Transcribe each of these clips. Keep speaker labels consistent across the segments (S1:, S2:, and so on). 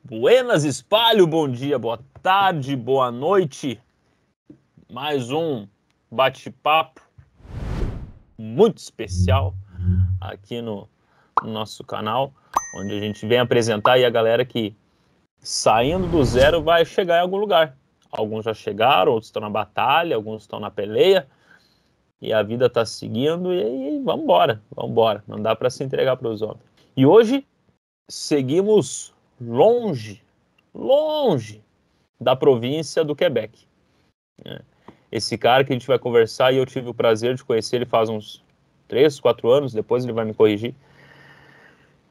S1: Buenas Espalho, bom dia, boa tarde, boa noite. Mais um bate-papo muito especial aqui no nosso canal, onde a gente vem apresentar aí a galera que saindo do zero vai chegar em algum lugar. Alguns já chegaram, outros estão na batalha, alguns estão na peleia, e a vida está seguindo e vamos embora. Não dá para se entregar para os homens. E hoje seguimos longe da província do Quebec. Esse cara que a gente vai conversar, e eu tive o prazer de conhecer ele faz uns 3, 4 anos, depois ele vai me corrigir.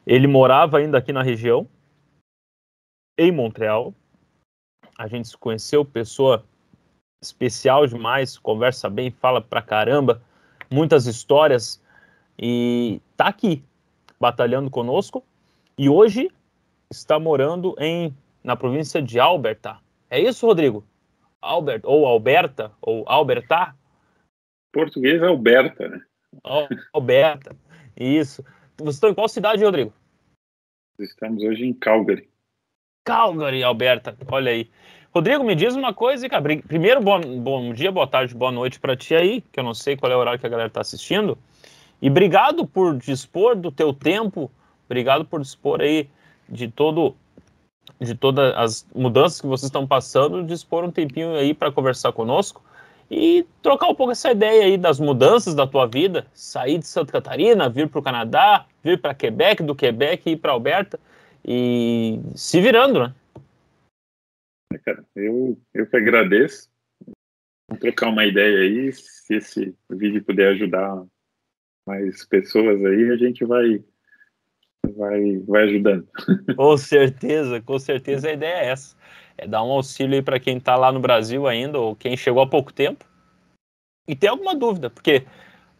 S1: Ele morava ainda aqui na região, em Montreal. A gente se conheceu, pessoa especial demais, conversa bem, fala pra caramba, muitas histórias, e tá aqui, batalhando conosco, e hoje está morando na província de Alberta. É isso, Rodrigo? Albert, ou Alberta, ou Alberta?
S2: Português é Alberta, né?
S1: Alberta, isso. Vocês estão em qual cidade, Rodrigo?
S2: Estamos hoje em Calgary.
S1: Calgary, Alberta, olha aí. Rodrigo, me diz uma coisa, cara. Primeiro, bom dia, boa tarde, boa noite para ti aí, que eu não sei qual é o horário que a galera está assistindo. E obrigado por dispor do teu tempo, obrigado por dispor aí de todas as mudanças que vocês estão passando, dispor um tempinho aí para conversar conosco e trocar um pouco essa ideia aí das mudanças da tua vida, sair de Santa Catarina, vir para o Canadá, vir para Quebec, do Quebec ir para Alberta e se virando, né?
S2: Cara, eu que agradeço. Vamos trocar uma ideia aí, se esse vídeo puder ajudar mais pessoas aí, a gente vai ajudando.
S1: Com certeza a ideia é essa. É dar um auxílio aí para quem está lá no Brasil ainda, ou quem chegou há pouco tempo, e tem alguma dúvida, porque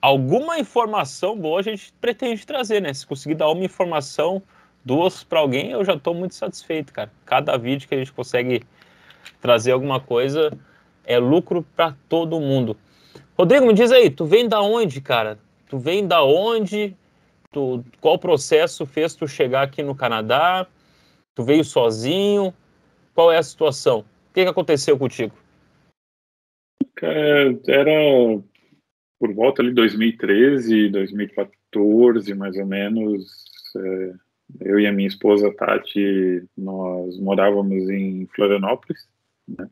S1: alguma informação boa a gente pretende trazer, né? Se conseguir dar uma informação, 2 para alguém, eu já estou muito satisfeito, cara. Cada vídeo que a gente consegue trazer alguma coisa é lucro para todo mundo. Rodrigo, me diz aí, tu vem da onde, cara? Tu vem da onde? Qual processo fez tu chegar aqui no Canadá? Tu veio sozinho? Qual é a situação? O que aconteceu contigo?
S2: Era por volta ali 2013, 2014, mais ou menos. Eu e a minha esposa Tati, nós morávamos em Florianópolis, né?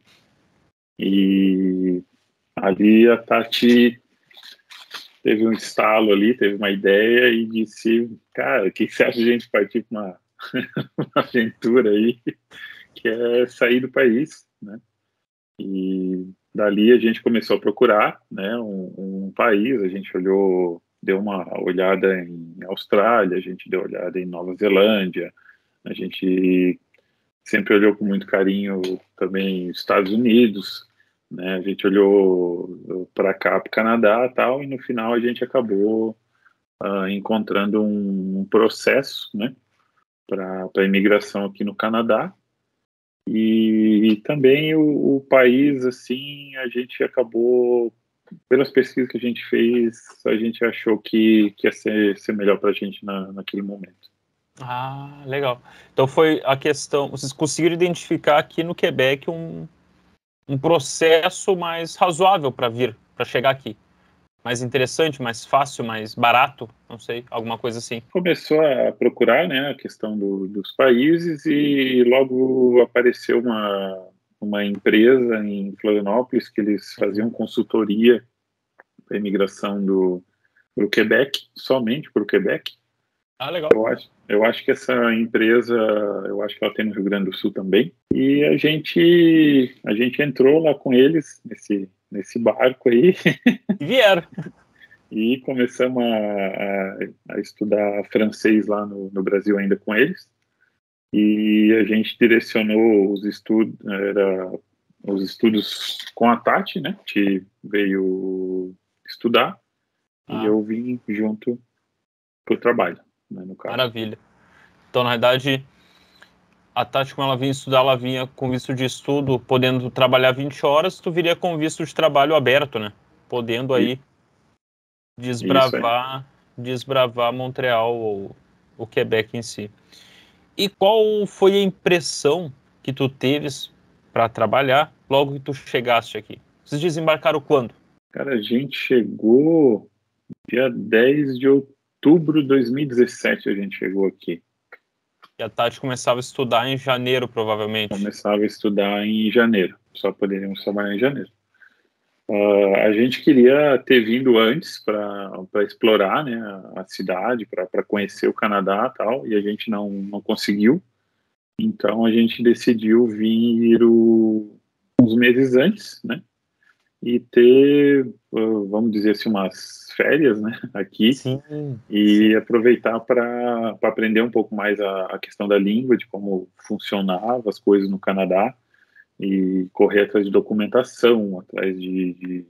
S2: E ali a Tati teve um estalo ali, teve uma ideia e disse, cara, o que você acha de a gente partir para uma aventura aí, que é sair do país, né? E dali a gente começou a procurar, né, um país. A gente deu uma olhada em Austrália, a gente deu uma olhada em Nova Zelândia, a gente sempre olhou com muito carinho também Estados Unidos, né? A gente olhou para cá, para o Canadá e tal, e no final a gente acabou encontrando um processo, né, para a imigração aqui no Canadá. E também o país, assim, a gente acabou, pelas pesquisas que a gente fez, a gente achou que ia ser melhor para a gente naquele momento.
S1: Ah, legal. Então foi a questão, vocês conseguiram identificar aqui no Quebec um processo mais razoável para chegar aqui. Mais interessante, mais fácil, mais barato, não sei, alguma coisa assim.
S2: Começou a procurar, né, a questão dos países, e logo apareceu uma empresa em Florianópolis que eles faziam consultoria para a imigração para o Quebec, somente para o Quebec.
S1: Ah, legal.
S2: Eu acho que essa empresa, eu acho que ela tem no Rio Grande do Sul também. E a gente entrou lá com eles nesse barco aí.
S1: E vieram.
S2: E começamos a estudar francês lá no Brasil ainda com eles. E a gente direcionou os estudos com a Tati, né? A gente veio estudar e eu vim junto para o trabalho, né, no caso.
S1: Maravilha. Então, na verdade, a Tati, como ela vinha estudar, ela vinha com visto de estudo, podendo trabalhar 20 horas, tu viria com visto de trabalho aberto, né? Podendo aí desbravar Montreal ou o Quebec em si. E qual foi a impressão que tu teves para trabalhar logo que tu chegaste aqui? Vocês desembarcaram quando?
S2: Cara, a gente chegou dia 10 de outubro de 2017, a gente chegou aqui.
S1: E a Tati começava a estudar em janeiro, provavelmente.
S2: Começava a estudar em janeiro, só poderíamos trabalhar em janeiro. A gente queria ter vindo antes para explorar, né, a cidade, para conhecer o Canadá e tal, e a gente não conseguiu. Então a gente decidiu vir uns meses antes, né, e ter, vamos dizer assim, umas férias, né, aqui.
S1: Sim,
S2: e aproveitar para aprender um pouco mais a questão da língua, de como funcionava as coisas no Canadá, e correr atrás de documentação, atrás de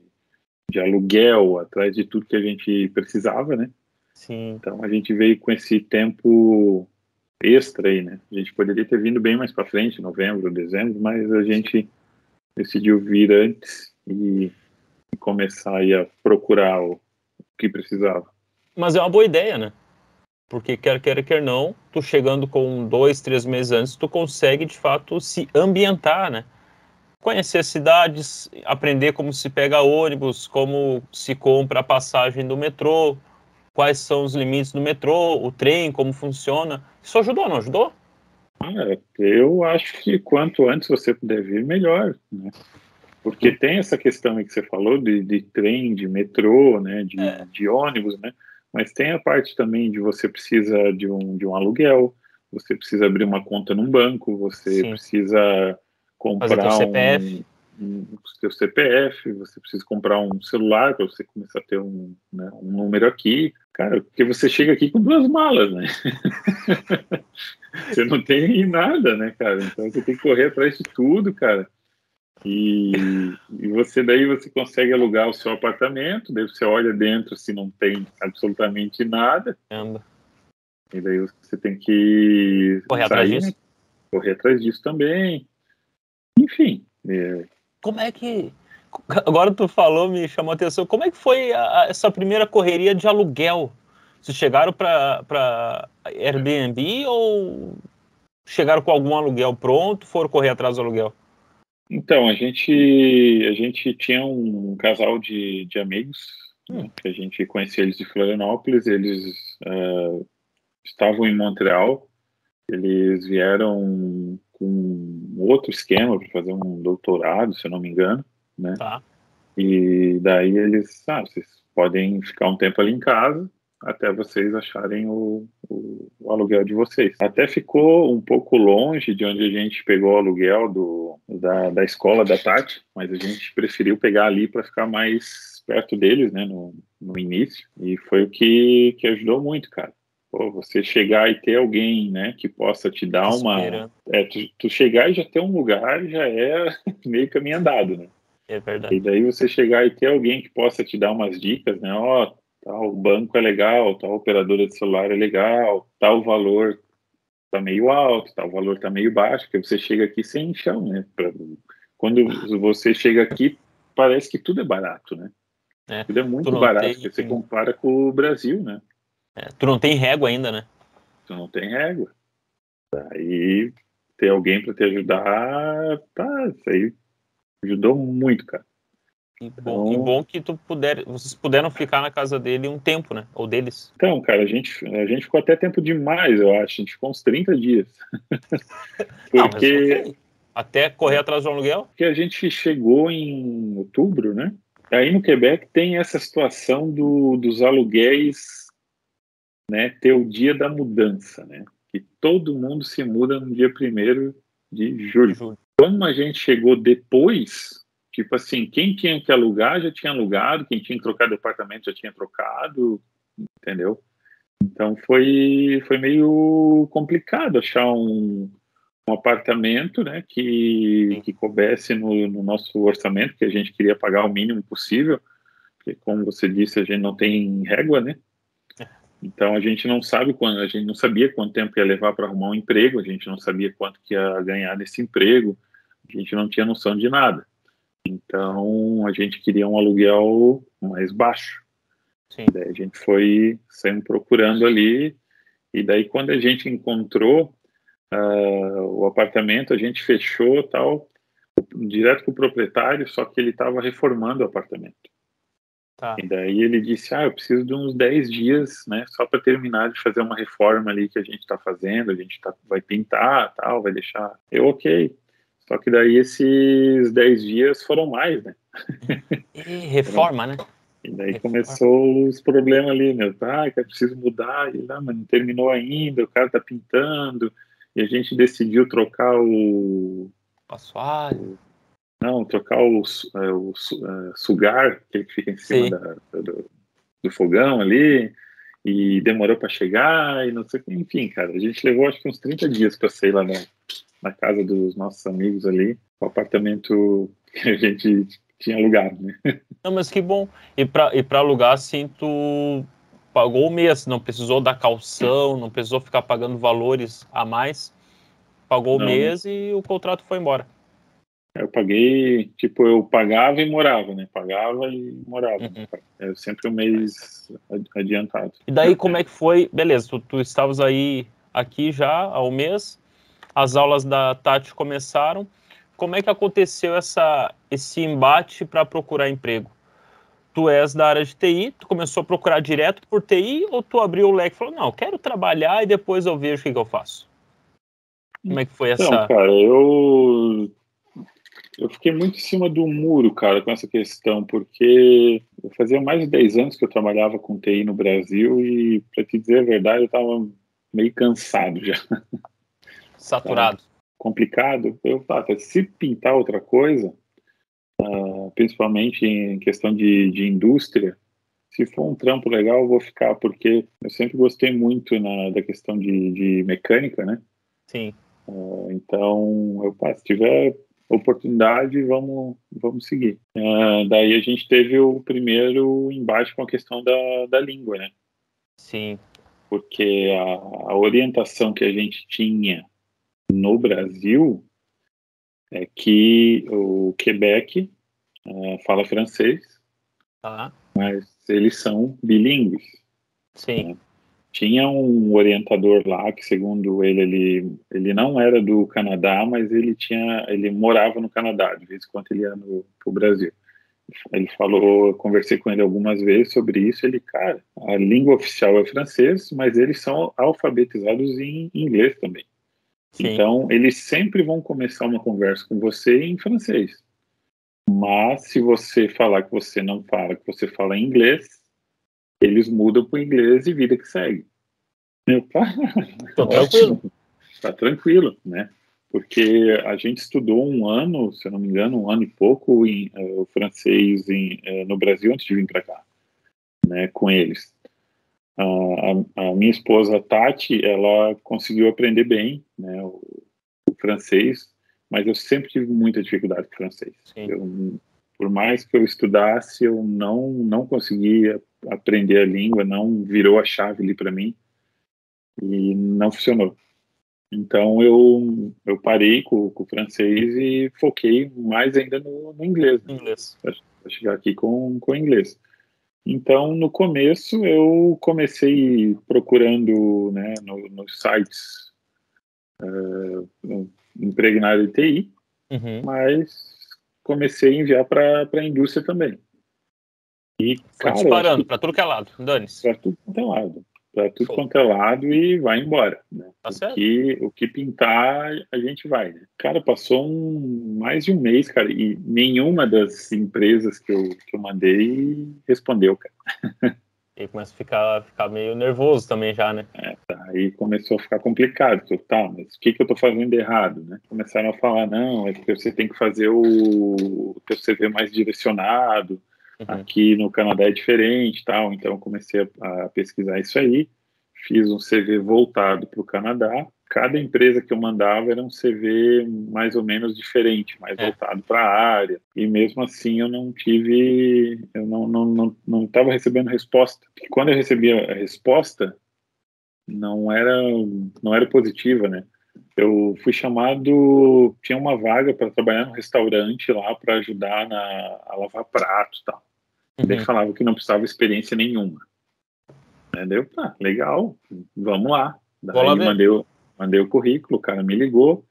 S2: aluguel, atrás de tudo que a gente precisava, né?
S1: Sim.
S2: Então a gente veio com esse tempo extra aí, né? A gente poderia ter vindo bem mais para frente, novembro, dezembro, mas a gente decidiu vir antes e começar aí a procurar o que precisava.
S1: Mas é uma boa ideia, né? Porque quer queira, quer não, tu chegando com 2, 3 meses antes, tu consegue de fato se ambientar, né? Conhecer as cidades, aprender como se pega ônibus, como se compra a passagem do metrô, quais são os limites do metrô, o trem, como funciona. Isso ajudou, não ajudou?
S2: Eu acho que quanto antes você puder vir, melhor, né? Porque tem essa questão aí que você falou de trem, de metrô, né, de ônibus, né? Mas tem a parte também de você precisa de um aluguel, você precisa abrir uma conta num banco, você
S1: Sim.
S2: precisa
S1: Fazer teu
S2: comprar
S1: CPF.
S2: seu CPF, você precisa comprar um celular para você começar a ter né, um número aqui. Cara, porque você chega aqui com 2 malas, né? Você não tem nada, né, cara? Então você tem que correr atrás de tudo, cara. E daí você consegue alugar o seu apartamento, daí você olha dentro se não tem absolutamente nada.
S1: Anda.
S2: E daí você tem que
S1: Correr
S2: sair,
S1: atrás
S2: né?
S1: disso.
S2: Correr atrás disso também. Enfim.
S1: Como é que... Agora tu falou, me chamou a atenção. Como é que foi essa primeira correria de aluguel? Vocês chegaram para Airbnb ou chegaram com algum aluguel pronto, foram correr atrás do aluguel?
S2: Então, a gente tinha um casal de amigos, né, que a gente conhecia eles de Florianópolis, eles estavam em Montreal, eles vieram com outro esquema para fazer um doutorado, se eu não me engano, né?
S1: Tá.
S2: E daí eles, vocês podem ficar um tempo ali em casa até vocês acharem o aluguel de vocês. Até ficou um pouco longe de onde a gente pegou o aluguel da escola da Tati, mas a gente preferiu pegar ali para ficar mais perto deles, né, no início, e foi o que ajudou muito, cara. Pô, você chegar e ter alguém, né, que possa te dar uma... tu chegar e já ter um lugar já é meio caminho andado, né?
S1: É verdade.
S2: E daí você chegar e ter alguém que possa te dar umas dicas, né? Ó, tal banco é legal, tal operadora de celular é legal, tal valor tá meio alto, tal valor tá meio baixo, porque você chega aqui sem chão, né? Quando você chega aqui, parece que tudo é barato, né? Tudo é muito barato, porque você compara com o Brasil, né?
S1: Tu não tem régua ainda, né?
S2: Tu não tem régua. Aí ter alguém para te ajudar, isso aí ajudou muito, cara.
S1: E bom que vocês puderam ficar na casa dele um tempo, né? Ou deles.
S2: Então, cara, a gente ficou até tempo demais, eu acho. A gente ficou uns 30 dias.
S1: Porque... Não, mas okay. Até correr atrás do aluguel?
S2: Porque a gente chegou em outubro, né? Aí no Quebec tem essa situação dos aluguéis, né? Ter o dia da mudança, né? Que todo mundo se muda no dia 1º de julho. Como a gente chegou depois... Tipo assim, quem tinha que alugar já tinha alugado, quem tinha que trocar de apartamento já tinha trocado, entendeu? Então foi meio complicado achar um apartamento, né, que coubesse no nosso orçamento, que a gente queria pagar o mínimo possível, porque como você disse, a gente não tem régua, né? Então a gente não sabe a gente não sabia quanto tempo ia levar para arrumar um emprego, a gente não sabia quanto que ia ganhar nesse emprego, a gente não tinha noção de nada. Então, a gente queria um aluguel mais baixo.
S1: Sim.
S2: Daí a gente foi saindo procurando ali, e daí quando a gente encontrou, o apartamento, a gente fechou tal, direto com o proprietário, só que ele estava reformando o apartamento.
S1: Tá.
S2: E daí ele disse, eu preciso de uns 10 dias, né, só para terminar de fazer uma reforma ali que a gente está fazendo, vai pintar, tal, vai deixar... Eu, ok. Só que daí esses 10 dias foram mais, né?
S1: E reforma, né?
S2: E daí começou os problemas ali, né? Que eu preciso mudar, e lá, mas não terminou ainda, o cara tá pintando, e a gente decidiu trocar o...
S1: Assoalho.
S2: Não, trocar o sugar, aquele que fica em cima do fogão ali, e demorou para chegar, e não sei o que, enfim, cara, a gente levou acho que uns 30 dias para sair lá na casa dos nossos amigos ali, o apartamento que a gente tinha alugado, né?
S1: Não, mas que bom. E pra alugar, assim, tu pagou o mês, não precisou dar calção, não precisou ficar pagando valores a mais. Pagou o
S2: Não, não.
S1: mês e o contrato foi embora.
S2: Eu paguei, tipo, eu pagava e morava, né? Pagava e morava.
S1: Uhum.
S2: É sempre um mês adiantado.
S1: E daí, como é que foi? Beleza, tu estavas aí aqui já há um mês, as aulas da Tati começaram. Como é que aconteceu esse embate para procurar emprego? Tu és da área de TI, tu começou a procurar direto por TI ou tu abriu o leque e falou, não, eu quero trabalhar e depois eu vejo o que eu faço? Como é que foi
S2: Então,
S1: essa...
S2: cara, eu fiquei muito em cima do muro, cara, com essa questão, porque eu fazia mais de 10 anos que eu trabalhava com TI no Brasil e, para te dizer a verdade, eu estava meio cansado já.
S1: Saturado.
S2: Complicado. Se pintar outra coisa, principalmente em questão de indústria, se for um trampo legal, eu vou ficar, porque eu sempre gostei muito da questão de mecânica, né?
S1: Sim.
S2: Então, se tiver oportunidade, vamos seguir. Daí a gente teve o primeiro embate com a questão da língua, né?
S1: Sim.
S2: Porque a orientação que a gente tinha no Brasil é que o Quebec fala francês,
S1: Tá.
S2: mas eles são bilíngues.
S1: Sim.
S2: Né? Tinha um orientador lá que, segundo ele não era do Canadá, mas ele morava no Canadá, de vez em quando ele ia pro Brasil. Ele falou, eu conversei com ele algumas vezes sobre isso, cara, a língua oficial é francês, mas eles são alfabetizados em inglês também.
S1: Sim.
S2: Então, eles sempre vão começar uma conversa com você em francês. Mas, se você falar que você não fala, que você fala em inglês, eles mudam para o inglês e vida que segue.
S1: Tô tranquilo.
S2: Tá tranquilo, né? Porque a gente estudou um ano, se eu não me engano, um ano e pouco o francês no Brasil antes de vir para cá, né? Com eles. A minha esposa Tati, ela conseguiu aprender bem, né? O francês, mas eu sempre tive muita dificuldade com francês. Por mais que eu estudasse, eu não conseguia aprender a língua, não virou a chave ali para mim e não funcionou. Então eu parei com o francês e foquei mais ainda no inglês, né?
S1: Inglês.
S2: Para chegar aqui com o inglês. Então no começo eu comecei procurando, né, nos sites emprego na área de TI, mas comecei a enviar para a indústria também. E,
S1: Foi
S2: cara, eu acho
S1: disparando
S2: que
S1: para tudo que é lado. Dane-se.
S2: para tudo quanto é lado. Para tudo quanto é lado e vai embora. Né?
S1: Tá certo.
S2: O que pintar, a gente vai. Né? Cara, passou mais de um mês, cara, e nenhuma das empresas que eu mandei respondeu, cara.
S1: E começa a ficar meio nervoso também já, né?
S2: Aí começou a ficar complicado. Mas o que eu tô fazendo de errado, né? Começaram a falar, não, é porque você tem que fazer o teu CV mais direcionado, aqui no Canadá é diferente, tal. Então comecei a pesquisar isso aí, fiz um CV voltado para o Canadá. Cada empresa que eu mandava era um CV mais ou menos diferente, mais voltado para a área. E mesmo assim eu não estava recebendo resposta. E quando eu recebia a resposta, não era positiva, né? Eu fui chamado, tinha uma vaga para trabalhar no restaurante lá para ajudar a lavar pratos e tal. Daí falava que não precisava experiência nenhuma. Daí eu, legal, vamos lá. Daí Mandei o currículo, o cara me ligou,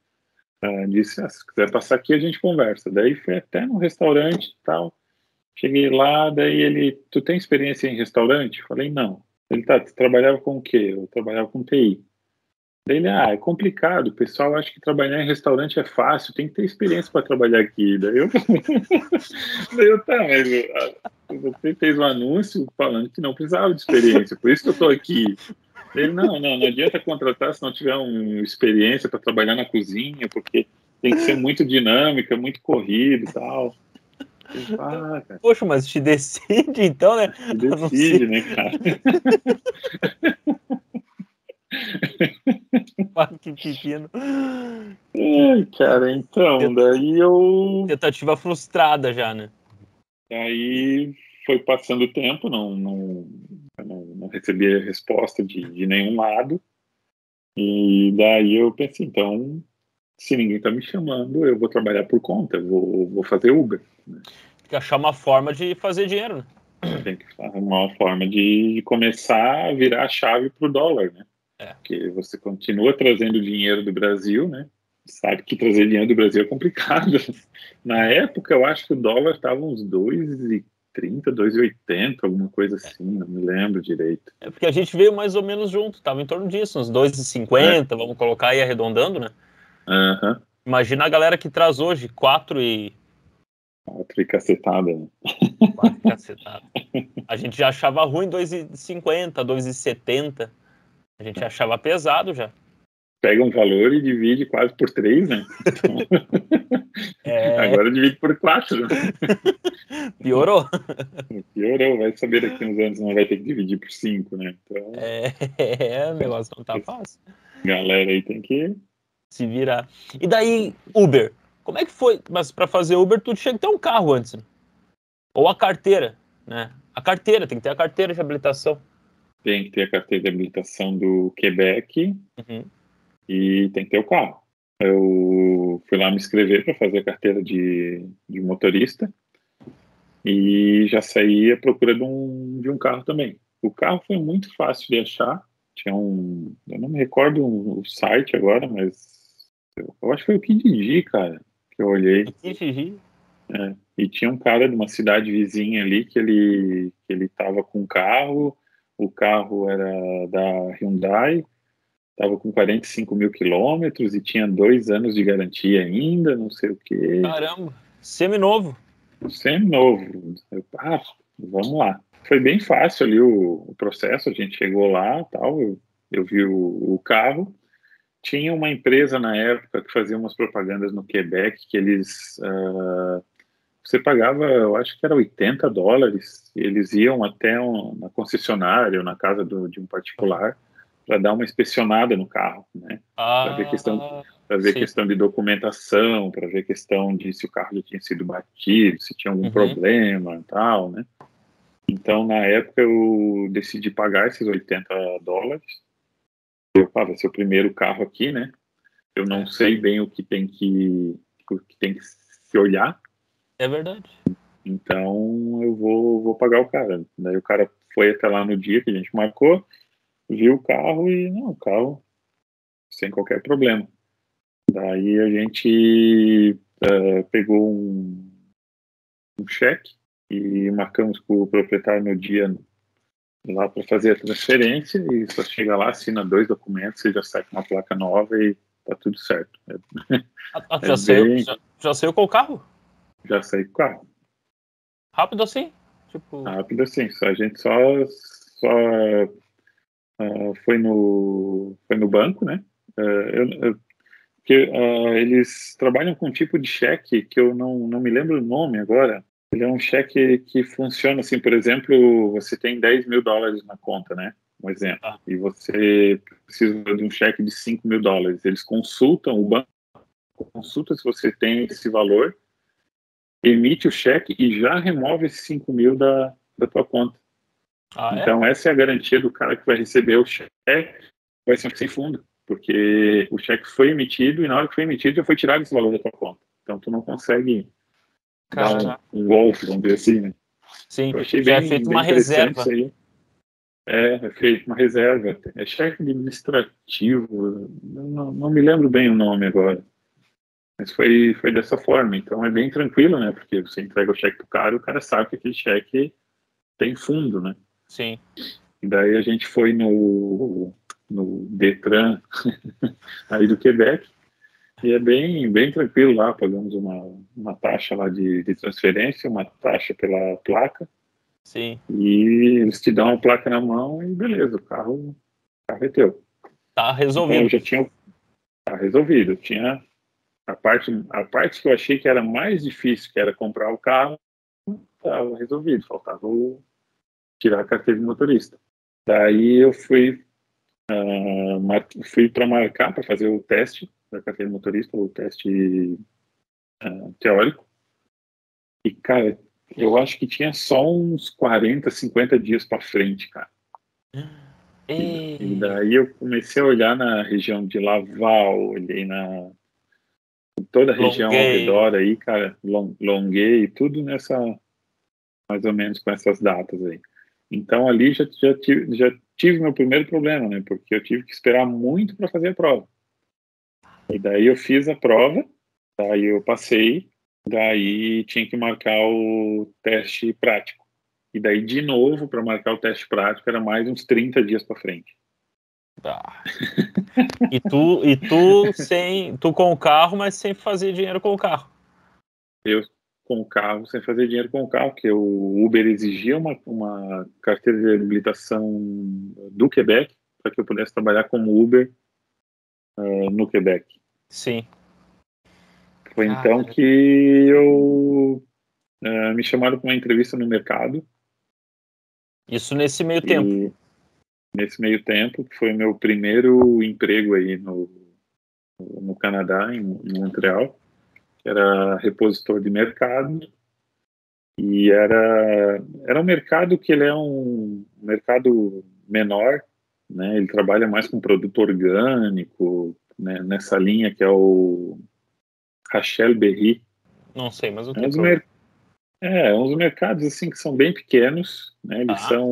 S2: disse, se quiser passar aqui a gente conversa. Daí foi até no restaurante e tal. Cheguei lá, daí ele, tu tem experiência em restaurante? Falei, não. Ele, tá, tu trabalhava com o quê? Eu trabalhava com TI. Daí ele, é complicado, o pessoal acha que trabalhar em restaurante é fácil, tem que ter experiência para trabalhar aqui. Daí eu, tá, mas você fez um anúncio falando que não precisava de experiência, por isso que eu estou aqui. Ele, não adianta contratar se não tiver uma experiência para trabalhar na cozinha, porque tem que ser muito dinâmica, muito corrido e tal.
S1: Cara. Poxa, mas te decide então, né?
S2: Te decide, né, cara?
S1: Que pepino.
S2: Cara, então, daí eu...
S1: Tentativa frustrada já, né?
S2: Aí foi passando o tempo, não recebia resposta de nenhum lado. E daí eu pensei, então, se ninguém tá me chamando, eu vou trabalhar por conta, vou fazer Uber. Né?
S1: Tem que achar uma forma de fazer dinheiro, né?
S2: Tem que arrumar uma forma de começar a virar a chave pro dólar, né? Porque você continua trazendo dinheiro do Brasil, né? Sabe que trazer dinheiro do Brasil é complicado. Na época, eu acho que o dólar estava uns 2,30, 2,80, alguma coisa assim, não me lembro direito.
S1: É porque a gente veio mais ou menos junto, estava em torno disso, uns 2,50, vamos colocar aí arredondando, né?
S2: Uhum.
S1: Imagina a galera que traz hoje 4 e
S2: cacetada, né?
S1: 4 cacetada. A gente já achava ruim 2,50, 2,70. A gente achava pesado já.
S2: Pega um valor e divide quase por 3, né? Então... Agora divide por 4.
S1: Piorou.
S2: Piorou, vai saber daqui uns anos não vai ter que dividir por 5, né? Então...
S1: o negócio não tá fácil.
S2: Galera aí tem que
S1: se virar. E daí, Uber? Como é que foi? Mas para fazer Uber, tu tinha que ter um carro antes, né? Ou a carteira, né? A carteira, tem que ter a carteira de habilitação.
S2: Tem que ter a carteira de habilitação do Quebec e tem que ter o carro. Eu fui lá me inscrever para fazer a carteira de motorista e já saí à procura de um carro também. O carro foi muito fácil de achar. Tinha eu não me recordo o site agora, mas eu acho que foi o Kijiji, cara, que eu olhei.
S1: Kijiji?
S2: E tinha um cara de uma cidade vizinha ali que ele estava com um carro, o carro era da Hyundai, estava com 45 mil quilômetros e tinha 2 anos de garantia ainda, não sei o quê.
S1: Caramba, seminovo.
S2: Seminovo. Vamos lá. Foi bem fácil ali o processo, a gente chegou lá, tal, eu vi o carro. Tinha uma empresa na época que fazia umas propagandas no Quebec que eles... você pagava, eu acho que era $80, e eles iam até na concessionária ou na casa de um particular para dar uma inspecionada no carro, né? Para ver questão de documentação, para ver questão de se o carro já tinha sido batido, se tinha algum problema e tal, né? Então, na época, eu decidi pagar esses $80. Vai ser o primeiro carro aqui, né? Eu não sei bem o que tem que se olhar.
S1: É verdade.
S2: Então eu vou pagar o cara. Daí o cara foi até lá no dia que a gente marcou, viu o carro e o carro sem qualquer problema. Daí a gente pegou um cheque e marcamos com o proprietário no dia lá para fazer a transferência e só chega lá, assina 2 documentos e já sai com uma placa nova e tá tudo certo.
S1: Já saiu com o carro?
S2: Já saí com o carro.
S1: Rápido assim? Tipo...
S2: Rápido assim. A gente só foi no banco, né? Eles trabalham com um tipo de cheque que eu não me lembro o nome agora. Ele é um cheque que funciona assim, por exemplo, você tem $10 mil na conta, né? Um exemplo. E você precisa de um cheque de $5 mil. Eles consultam, o banco consulta se você tem esse valor, emite o cheque e já remove esses 5 mil da tua conta. Então, essa é a garantia do cara que vai receber o cheque, vai ser sem fundo, porque o cheque foi emitido e na hora que foi emitido já foi tirado esse valor da tua conta. Então, tu não consegue dar um golpe, vamos dizer assim, né?
S1: Sim,
S2: eu achei
S1: já
S2: bem,
S1: é feito
S2: bem
S1: uma reserva.
S2: Isso aí. É feito uma reserva. É cheque administrativo. Não me lembro bem o nome agora. Mas foi dessa forma. Então é bem tranquilo, né? Porque você entrega o cheque pro cara e o cara sabe que aquele cheque tem fundo, né?
S1: Sim.
S2: E daí a gente foi no Detran aí do Quebec. E é bem tranquilo lá. Pagamos uma taxa lá de transferência, uma taxa pela placa.
S1: Sim.
S2: E eles te dão a placa na mão e beleza, o carro é teu.
S1: Tá resolvido.
S2: Então eu já tinha tá resolvido. Eu tinha a parte que eu achei que era mais difícil, que era comprar o carro, estava resolvido. Faltava tirar a carteira de motorista. Daí eu fui para marcar para fazer o teste da carteira de motorista, o teste teórico. E cara, eu acho que tinha só uns 40, 50 dias para frente, cara. E daí eu comecei a olhar na região de Laval, olhei toda a região ao redor aí, cara, Longueuil, tudo nessa, mais ou menos com essas datas aí. Então ali já tive meu primeiro problema, né? Porque eu tive que esperar muito para fazer a prova. E daí eu fiz a prova, daí eu passei, daí tinha que marcar o teste prático. E daí de novo para marcar o teste prático era mais uns 30 dias para frente.
S1: Ah. E tu com o carro, mas sem fazer dinheiro com o carro.
S2: Eu com o carro, sem fazer dinheiro com o carro, porque o Uber exigia uma carteira de habilitação do Quebec para que eu pudesse trabalhar como Uber no Quebec.
S1: Sim.
S2: Foi então que eu me chamaram para uma entrevista no mercado.
S1: Isso nesse meio tempo.
S2: Nesse meio tempo, que foi o meu primeiro emprego aí no Canadá, em Montreal, que era repositor de mercado. E era um mercado que ele é um mercado menor, né? Ele trabalha mais com produto orgânico, né? Nessa linha que é o Rachel Berry.
S1: Não sei, mas o que é
S2: uns mercados assim que são bem pequenos, né? Eles são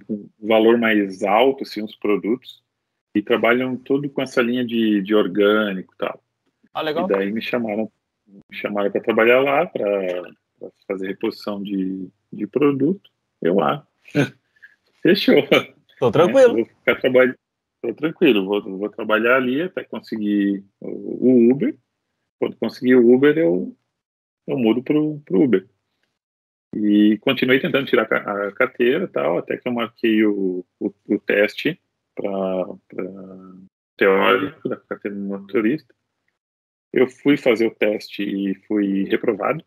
S2: um valor mais alto, assim, os produtos, e trabalham tudo com essa linha de orgânico e tal.
S1: Legal.
S2: E daí me chamaram para trabalhar lá, para fazer reposição de produto. Eu fechou.
S1: Tô tranquilo.
S2: Vou ficar trabalhando. Tô tranquilo, vou trabalhar ali até conseguir o Uber. Quando conseguir o Uber, eu mudo pro Uber. E continuei tentando tirar a carteira tal, até que eu marquei o teste para teórico da carteira de motorista. Eu fui fazer o teste e fui reprovado,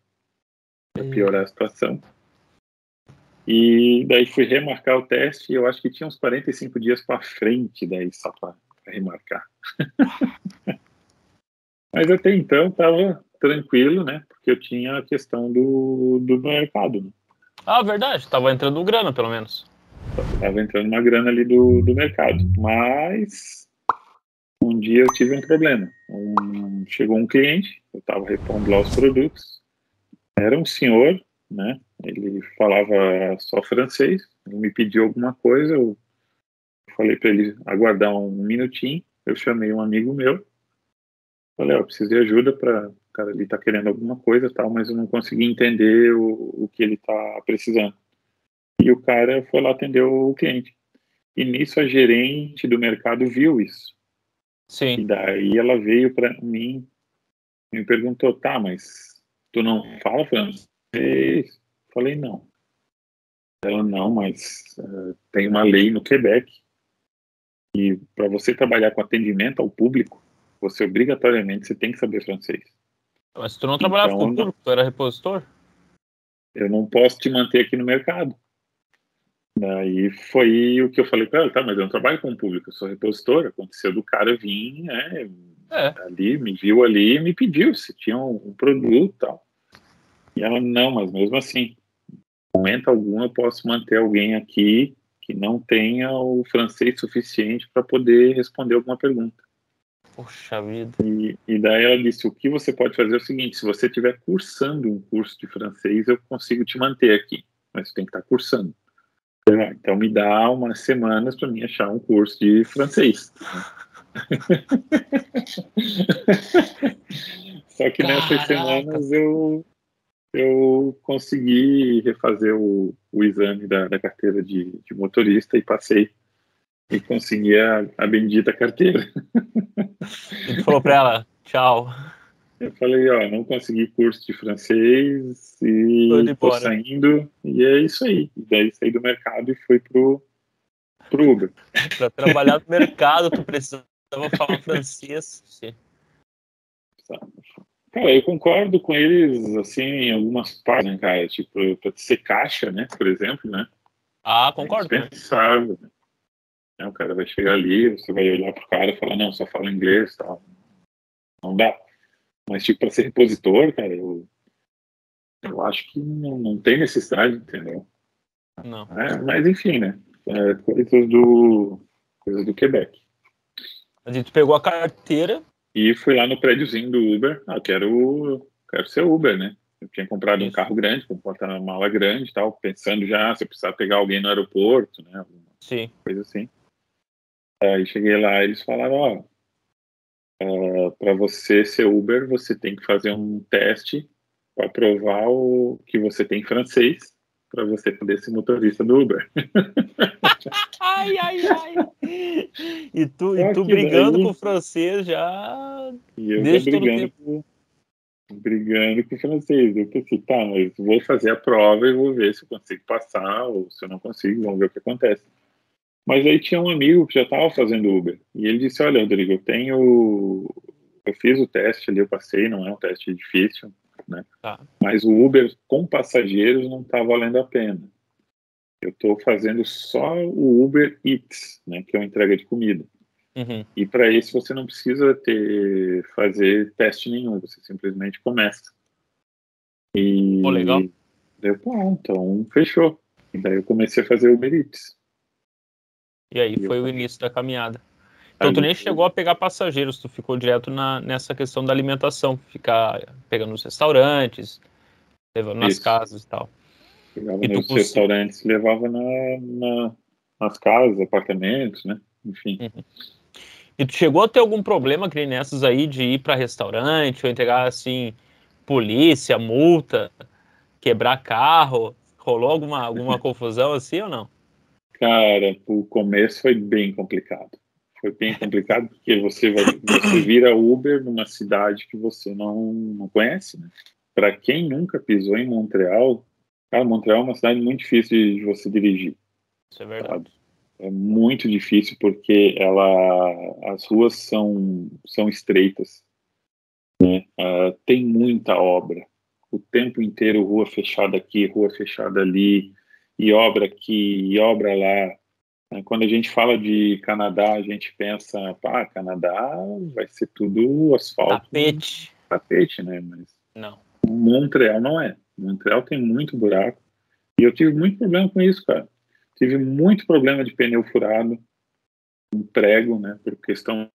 S2: para piorar a situação. E daí fui remarcar o teste e eu acho que tinha uns 45 dias para frente daí só para remarcar. Mas até então estava tranquilo, né? Porque eu tinha a questão do mercado. Né?
S1: Verdade. Tava entrando grana, pelo menos.
S2: Tava entrando uma grana ali do mercado. Mas um dia eu tive um problema. Chegou um cliente, eu estava repondo lá os produtos. Era um senhor, né? Ele falava só francês. Ele me pediu alguma coisa, eu falei para ele aguardar um minutinho. Eu chamei um amigo meu. Falei, eu preciso de ajuda para o cara ali tá querendo alguma coisa, tal, mas eu não consegui entender o que ele tá precisando. E o cara foi lá atender o cliente. E nisso a gerente do mercado viu isso.
S1: Sim.
S2: E daí ela veio para mim e me perguntou, tá, mas tu não fala francês? Falei, não. Ela, não, mas tem uma lei no Quebec e para você trabalhar com atendimento ao público, você obrigatoriamente você tem que saber francês.
S1: Mas tu não trabalhava com o público, tu era repositor?
S2: Eu não posso te manter aqui no mercado. Daí foi o que eu falei para ela, tá, mas eu não trabalho com o público, eu sou repositor. Aconteceu do cara vir, né, ali, me viu ali e me pediu se tinha um produto e tal. E ela, não, mas mesmo assim, no momento algum eu posso manter alguém aqui que não tenha o francês suficiente para poder responder alguma pergunta.
S1: Poxa vida.
S2: E daí ela disse, o que você pode fazer é o seguinte, se você estiver cursando um curso de francês, eu consigo te manter aqui, mas você tem que estar cursando. Então me dá umas semanas para mim achar um curso de francês. Só que nessas semanas eu consegui refazer o exame da carteira de motorista e passei e consegui a bendita carteira.
S1: E tu falou para ela, tchau.
S2: Eu falei, ó, não consegui curso de francês
S1: Tô
S2: e tô
S1: embora.
S2: saindo, e é isso aí. E daí saí do mercado e fui pro Uber.
S1: Para trabalhar no mercado, tu precisava falar francês.
S2: Cara, eu concordo com eles, assim, em algumas partes, né, cara? Tipo, pra ser caixa, né, por exemplo, né?
S1: Ah,
S2: É
S1: concordo também.
S2: indispensável, né? O cara vai chegar ali, você vai olhar pro cara e falar, não, só fala inglês e tal. Não dá. Mas, tipo, pra ser repositor, cara, eu acho que não tem necessidade, entendeu?
S1: Não.
S2: Mas, enfim, né? Coisas do Quebec.
S1: A gente pegou a carteira.
S2: E fui lá no prédiozinho do Uber. Quero ser Uber, né? Eu tinha comprado um
S1: Isso.
S2: carro grande, com um porta-mala grande e tal, pensando já se eu precisar pegar alguém no aeroporto, né? Alguma
S1: Sim.
S2: coisa assim. Aí cheguei lá e eles falaram, para você ser Uber, você tem que fazer um teste para provar que você tem francês para você poder ser motorista do Uber.
S1: Ai, ai, ai. E tu
S2: Que
S1: brigando com
S2: daí,
S1: o francês já
S2: e eu já
S1: desde todo o tempo.
S2: brigando com o francês. Eu pensei, tá, mas vou fazer a prova e vou ver se eu consigo passar ou se eu não consigo, vamos ver o que acontece. Mas aí tinha um amigo que já estava fazendo Uber e ele disse, olha, Rodrigo, eu fiz o teste ali, eu passei, não é um teste difícil, né?
S1: Tá.
S2: Mas o Uber com passageiros não está valendo a pena. Eu estou fazendo só o Uber Eats, né, que é uma entrega de comida.
S1: Uhum.
S2: E para isso você não precisa fazer teste nenhum, você simplesmente começa.
S1: Pô, legal.
S2: E daí, então fechou. E daí eu comecei a fazer Uber Eats.
S1: E aí
S2: E
S1: foi o início da caminhada. Então tu nem chegou a pegar passageiros, tu ficou direto nessa questão da alimentação, ficar pegando nos restaurantes, levando nas
S2: Isso.
S1: casas e tal.
S2: Pegava
S1: E tu
S2: nos restaurantes, levava nas casas, apartamentos, né? Enfim.
S1: Uhum. E tu chegou a ter algum problema, que nem nessas aí, de ir para restaurante ou entregar, assim, polícia, multa, quebrar carro? Rolou alguma confusão assim ou não?
S2: Cara, o começo foi bem complicado. Foi bem complicado porque você vira Uber numa cidade que você não conhece, né? Para quem nunca pisou em Montreal, cara, Montreal é uma cidade muito difícil de você dirigir.
S1: Isso é verdade.
S2: Sabe? É muito difícil porque as ruas são estreitas, né? Tem muita obra. O tempo inteiro rua fechada aqui, rua fechada ali, e obra aqui, e obra lá. Quando a gente fala de Canadá, a gente pensa, pá, Canadá vai ser tudo asfalto, tapete, né? Mas
S1: Não.
S2: Montreal não é. Montreal tem muito buraco. E eu tive muito problema com isso, cara. Tive muito problema de pneu furado, um prego, né? Por questão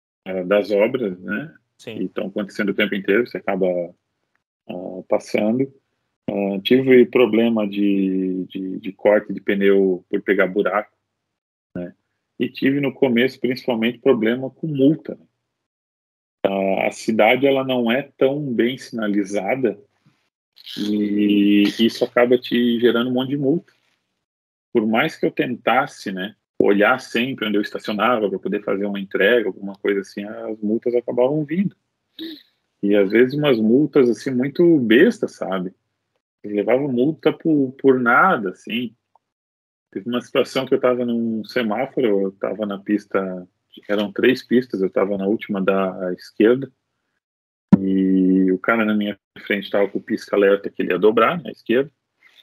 S2: das obras, né?
S1: Sim.
S2: Que estão acontecendo o tempo inteiro, você acaba passando. Tive problema de corte de pneu por pegar buraco. E tive no começo, principalmente, problema com multa. Né? A cidade ela não é tão bem sinalizada e isso acaba te gerando um monte de multa. Por mais que eu tentasse, né, olhar sempre onde eu estacionava para poder fazer uma entrega, alguma coisa assim, as multas acabavam vindo. E às vezes umas multas assim muito bestas, sabe? Eu levava multa por nada, assim. Teve uma situação que eu estava num semáforo, eu estava na pista, eram 3 pistas, eu estava na última da esquerda, e o cara na minha frente estava com o pisca-alerta que ele ia dobrar na esquerda,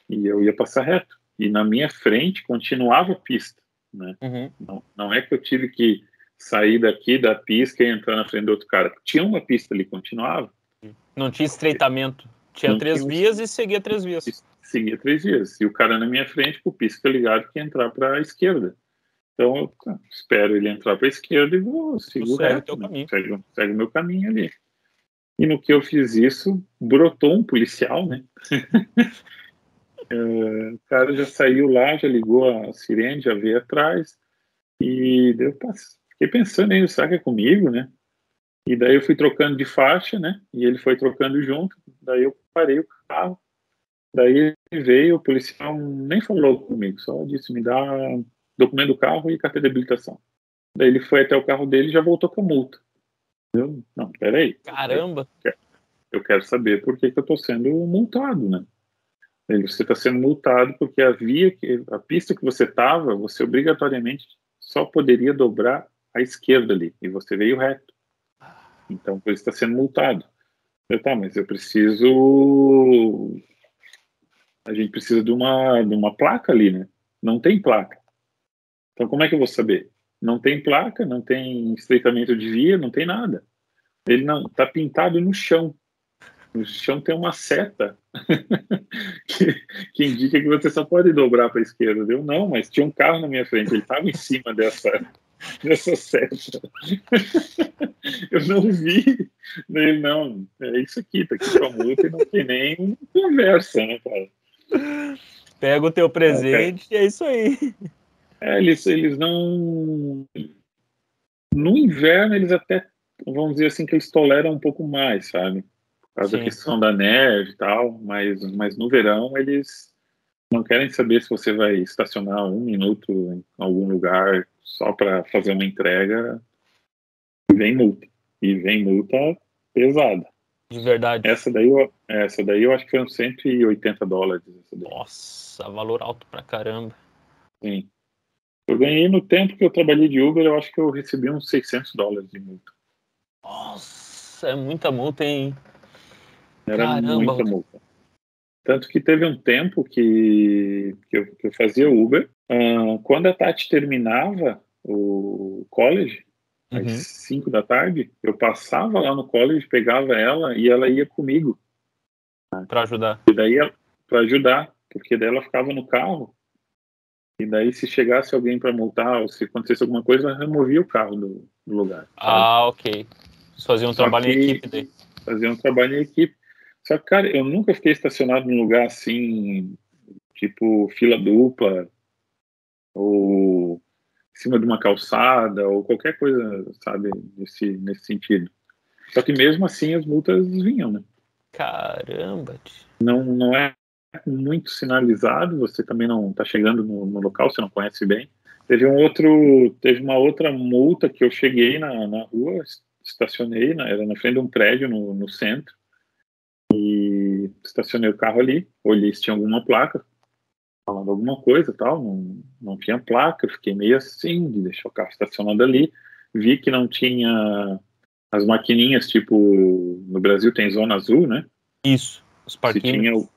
S2: e eu ia passar reto. E na minha frente continuava a pista, né?
S1: Uhum.
S2: Não é que eu tive que sair daqui da pista e entrar na frente do outro cara. Tinha uma pista ali, continuava.
S1: Não tinha estreitamento. Tinha
S2: Não
S1: 3
S2: tinha
S1: vias e seguia 3 vias.
S2: Seguia 3 vias. E o cara na minha frente, com o pisca ligado, que ia entrar para a esquerda. Então eu espero ele entrar para a esquerda e sigo reto, né? Segue o meu caminho ali. E no que eu fiz isso, brotou um policial, né? O cara já saiu lá, já ligou a sirene, já veio atrás. E fiquei pensando aí, será que é comigo, né? E daí eu fui trocando de faixa, né? E ele foi trocando junto. Daí eu parei o carro. Daí ele veio, o policial nem falou comigo, só disse, me dá documento do carro e carteira de habilitação. Daí ele foi até o carro dele e já voltou com a multa. Não, peraí.
S1: Caramba!
S2: Eu quero saber por que eu estou sendo multado, né? Você está sendo multado porque a pista que você estava, você obrigatoriamente só poderia dobrar à esquerda ali, e você veio reto. Então, por isso está sendo multado. Tá, mas eu preciso... A gente precisa de uma placa ali, né? Não tem placa. Então, como é que eu vou saber? Não tem placa, não tem estreitamento de via, não tem nada. Ele não, está pintado no chão. No chão tem uma seta que indica que você só pode dobrar para a esquerda. Eu não, mas tinha um carro na minha frente, ele estava em cima dessa seta. Eu não vi. Ele, não, é isso aqui, tá aqui com a multa e não tem nem conversa, né, cara?
S1: Pega o teu presente e é isso aí.
S2: Eles não... No inverno, eles até, vamos dizer assim, que eles toleram um pouco mais, sabe? Por causa da questão da neve e tal, mas no verão eles não querem saber se você vai estacionar 1 minuto em algum lugar só para fazer uma entrega. Vem multa. E vem multa pesada.
S1: De verdade.
S2: Essa daí eu acho que foi uns $180.
S1: Nossa, valor alto pra caramba.
S2: Sim. Eu ganhei no tempo que eu trabalhei de Uber, eu acho que eu recebi uns $600 de multa.
S1: Nossa, é muita multa, hein?
S2: Era
S1: Caramba.
S2: muita multa. Tanto que teve um tempo que eu fazia Uber. Quando a Tati terminava o college, às 5 da tarde, eu passava lá no college, pegava ela e ela ia comigo.
S1: Para ajudar.
S2: E daí, para ajudar, porque daí ela ficava no carro. E daí, se chegasse alguém para multar, ou se acontecesse alguma coisa, ela removia o carro do lugar. Sabe?
S1: Ok. Vocês faziam um trabalho em equipe daí.
S2: Fazia um trabalho em equipe. Só que, cara, eu nunca fiquei estacionado num lugar assim, tipo fila dupla, ou em cima de uma calçada, ou qualquer coisa, sabe, nesse sentido. Só que mesmo assim as multas vinham, né?
S1: Caramba!
S2: Não é muito sinalizado, você também não está chegando no local, você não conhece bem. Teve uma outra multa que eu cheguei na rua, estacionei, era na frente de um prédio no centro, e estacionei o carro ali, olhei se tinha alguma placa, falando alguma coisa tal, não tinha placa, eu fiquei meio assim, de deixar o carro estacionado ali, vi que não tinha as maquininhas, tipo, no Brasil tem zona azul, né?
S1: Isso, os parquinhos.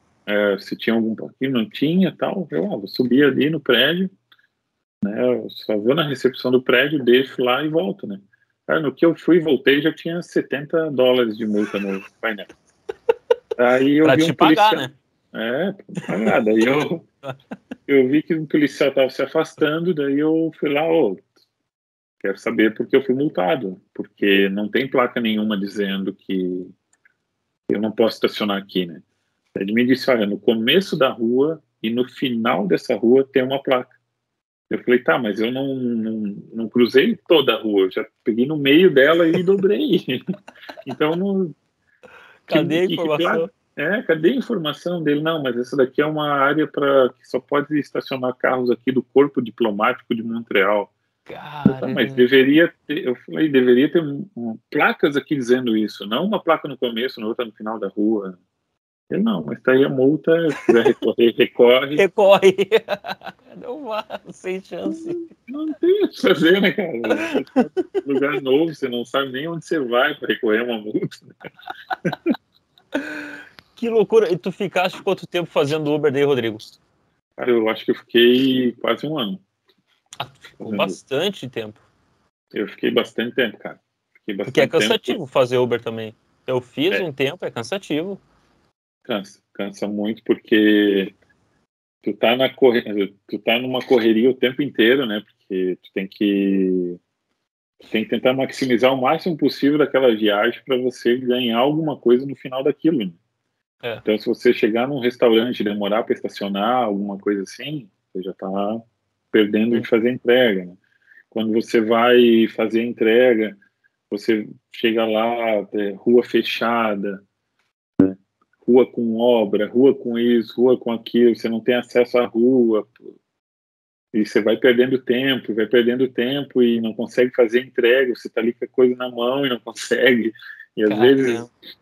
S2: Se tinha algum parquinho, não tinha tal, vou subir ali no prédio, né? Eu só vou na recepção do prédio, deixo lá e volto, né? Cara, no que eu fui e voltei, já tinha $70 de multa no painel. Aí eu
S1: pra
S2: vi
S1: te
S2: um policial.
S1: pagar, né?
S2: Pra pagar. Daí eu vi que um policial estava se afastando, daí eu fui lá, quero saber por que eu fui multado, porque não tem placa nenhuma dizendo que eu não posso estacionar aqui, né? Ele me disse, olha, no começo da rua e no final dessa rua tem uma placa. Eu falei, tá, mas eu não cruzei toda a rua, eu já peguei no meio dela e dobrei. Então, não...
S1: Cadê a informação?
S2: Cadê a informação dele? Não, mas essa daqui é uma área que só pode estacionar carros aqui do Corpo Diplomático de Montreal. Mas deveria ter placas aqui dizendo isso, não uma placa no começo, outra no final da rua. Ele, não, mas tá aí a multa, se quiser recorrer, recorre.
S1: Recorre. Não vá, sem chance.
S2: Não tem o que fazer, né, cara? Lugar novo, você não sabe nem onde você vai para recorrer uma multa.
S1: Que loucura. E tu ficaste quanto tempo fazendo Uber daí, Rodrigo?
S2: Cara, eu acho que eu fiquei quase um ano.
S1: Ficou bastante tempo.
S2: Eu fiquei bastante tempo, cara.
S1: Porque é cansativo fazer Uber também. Eu fiz um tempo, é cansativo.
S2: Cansa muito porque tu tá numa correria o tempo inteiro, né? Porque tu tem que tentar maximizar o máximo possível daquela viagem para você ganhar alguma coisa no final daquilo, né? Então, se você chegar num restaurante e demorar para estacionar, alguma coisa assim, você já está perdendo de fazer entrega, né? Quando você vai fazer a entrega, você chega lá, rua fechada, rua com obra, rua com isso, rua com aquilo, você não tem acesso à rua, e você vai perdendo tempo e não consegue fazer entrega, você está ali com a coisa na mão e não consegue, e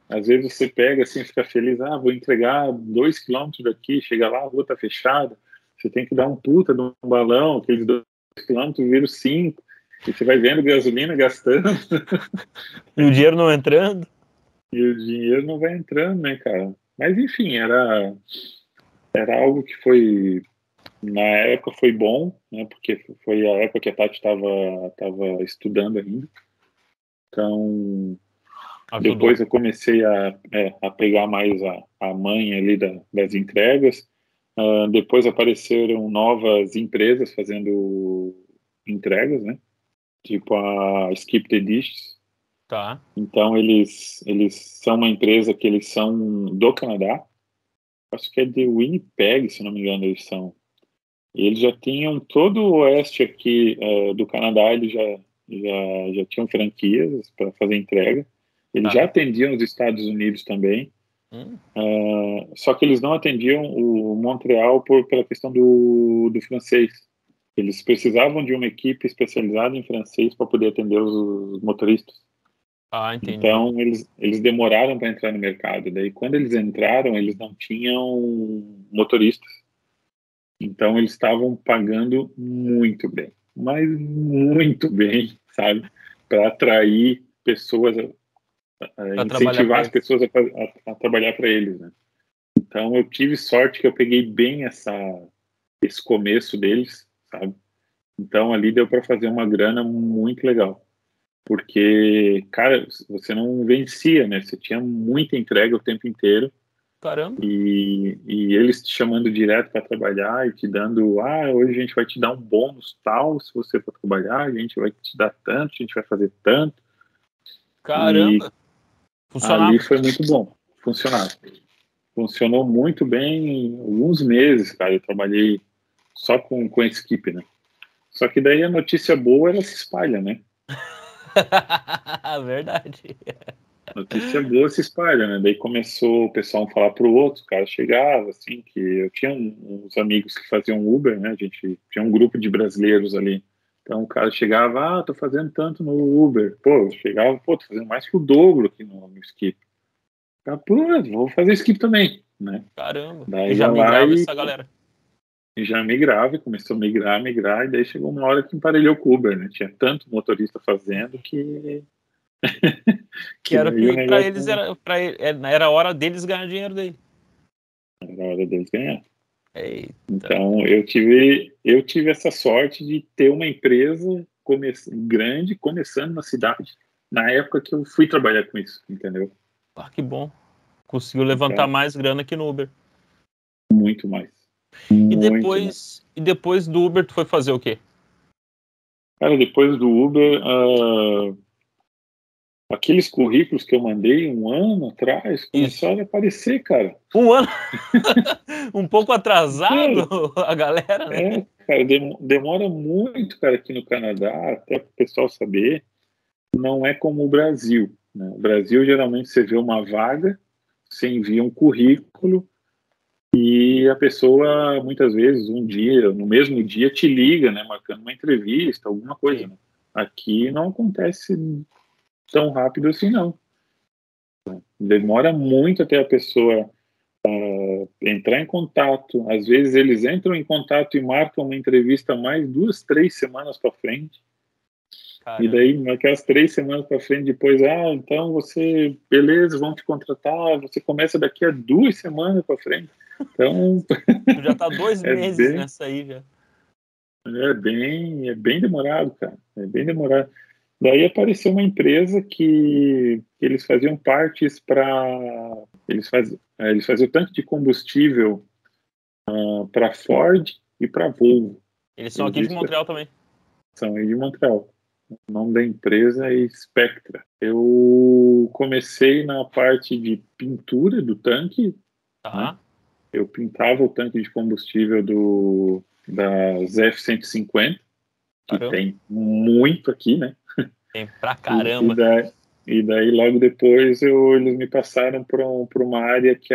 S2: às vezes você pega assim, fica feliz, vou entregar 2 quilômetros daqui, chega lá, a rua está fechada, você tem que dar um puta de um balão, aqueles 2 quilômetros viram 5, e você vai vendo gasolina gastando.
S1: E o dinheiro não entrando.
S2: E o dinheiro não vai entrando, né, cara? Mas, enfim, era algo que foi, na época, foi bom, né? Porque foi a época que a Tati estava estudando ainda. Então, depois eu comecei a pegar mais a manha ali das entregas. Depois apareceram novas empresas fazendo entregas, né? Tipo a Skip the Dishes.
S1: Tá.
S2: Então, eles são uma empresa que eles são do Canadá. Acho que é de Winnipeg, se não me engano, eles são. E eles já tinham todo o oeste aqui do Canadá, eles já tinham franquias para fazer entrega. Eles já atendiam os Estados Unidos também. Só que eles não atendiam o Montreal pela questão do francês. Eles precisavam de uma equipe especializada em francês para poder atender os motoristas.
S1: Entendi.
S2: Então, eles demoraram para entrar no mercado. Daí, quando eles entraram, eles não tinham motoristas. Então, eles estavam pagando muito bem. Mas muito bem, sabe? Para atrair pessoas, incentivar as pessoas a trabalhar para eles, né? Então, eu tive sorte que eu peguei bem esse começo deles, sabe? Então, ali deu para fazer uma grana muito legal. Porque, cara, você não vencia, né? Você tinha muita entrega o tempo inteiro.
S1: Caramba.
S2: E eles te chamando direto para trabalhar e te dando, hoje a gente vai te dar um bônus tal, se você for trabalhar, a gente vai te dar tanto, a gente vai fazer tanto.
S1: Caramba.
S2: Funcionava. Ali foi muito bom. Funcionou muito bem em alguns meses, cara. Eu trabalhei só com esse equipe, né? Só que daí a notícia boa, ela se espalha, né?
S1: Verdade.
S2: Notícia boa se espalha, né? Daí começou o pessoal a falar pro outro, o cara chegava, assim, que eu tinha uns amigos que faziam Uber, né? A gente tinha um grupo de brasileiros ali. Então o cara chegava, tô fazendo tanto no Uber. Pô, chegava, tô fazendo mais que o dobro aqui no Skip. Tá, pô, vou fazer Skip também, né?
S1: Caramba.
S2: Daí
S1: E já migrava essa galera.
S2: E já migrava, começou a migrar, e daí chegou uma hora que emparelhou com o Uber, né? Tinha tanto motorista fazendo que
S1: era que para eles era a hora deles ganhar dinheiro daí.
S2: Era a hora deles ganhar.
S1: Eita.
S2: Então eu tive essa sorte de ter uma empresa grande começando na cidade, na época que eu fui trabalhar com isso, entendeu?
S1: Que bom. Conseguiu levantar mais grana que no Uber.
S2: Muito mais.
S1: E depois do Uber tu foi fazer o quê?
S2: Cara, depois do Uber, aqueles currículos que eu mandei 1 ano atrás começaram a aparecer, cara.
S1: 1 ano? Um pouco atrasado a galera, né?
S2: Cara, demora muito, cara, aqui no Canadá, até para o pessoal saber, não é como o Brasil, né? O Brasil, geralmente, você vê uma vaga, você envia um currículo e a pessoa, muitas vezes, no mesmo dia, te liga, né, marcando uma entrevista, alguma coisa. Né? Aqui não acontece tão rápido assim, não. Demora muito até a pessoa entrar em contato. Às vezes eles entram em contato e marcam uma entrevista mais 2, 3 semanas para frente. Caramba. E daí, naquelas 3 semanas para frente, depois, então você, beleza, vão te contratar, você começa daqui a 2 semanas para frente. Então...
S1: Tu já tá 2 meses nessa aí já.
S2: É bem demorado, cara. É bem demorado. Daí apareceu uma empresa que eles faziam partes para... Eles faziam tanque de combustível para Ford e para Volvo.
S1: Eles são aqui de Montreal também.
S2: São aí de Montreal. O nome da empresa é Spectra. Eu comecei na parte de pintura do tanque,
S1: Tá.
S2: Eu pintava o tanque de combustível das F-150, que
S1: Caramba.
S2: tem muito aqui, né?
S1: Tem pra caramba.
S2: E daí logo depois, eles me passaram para uma área que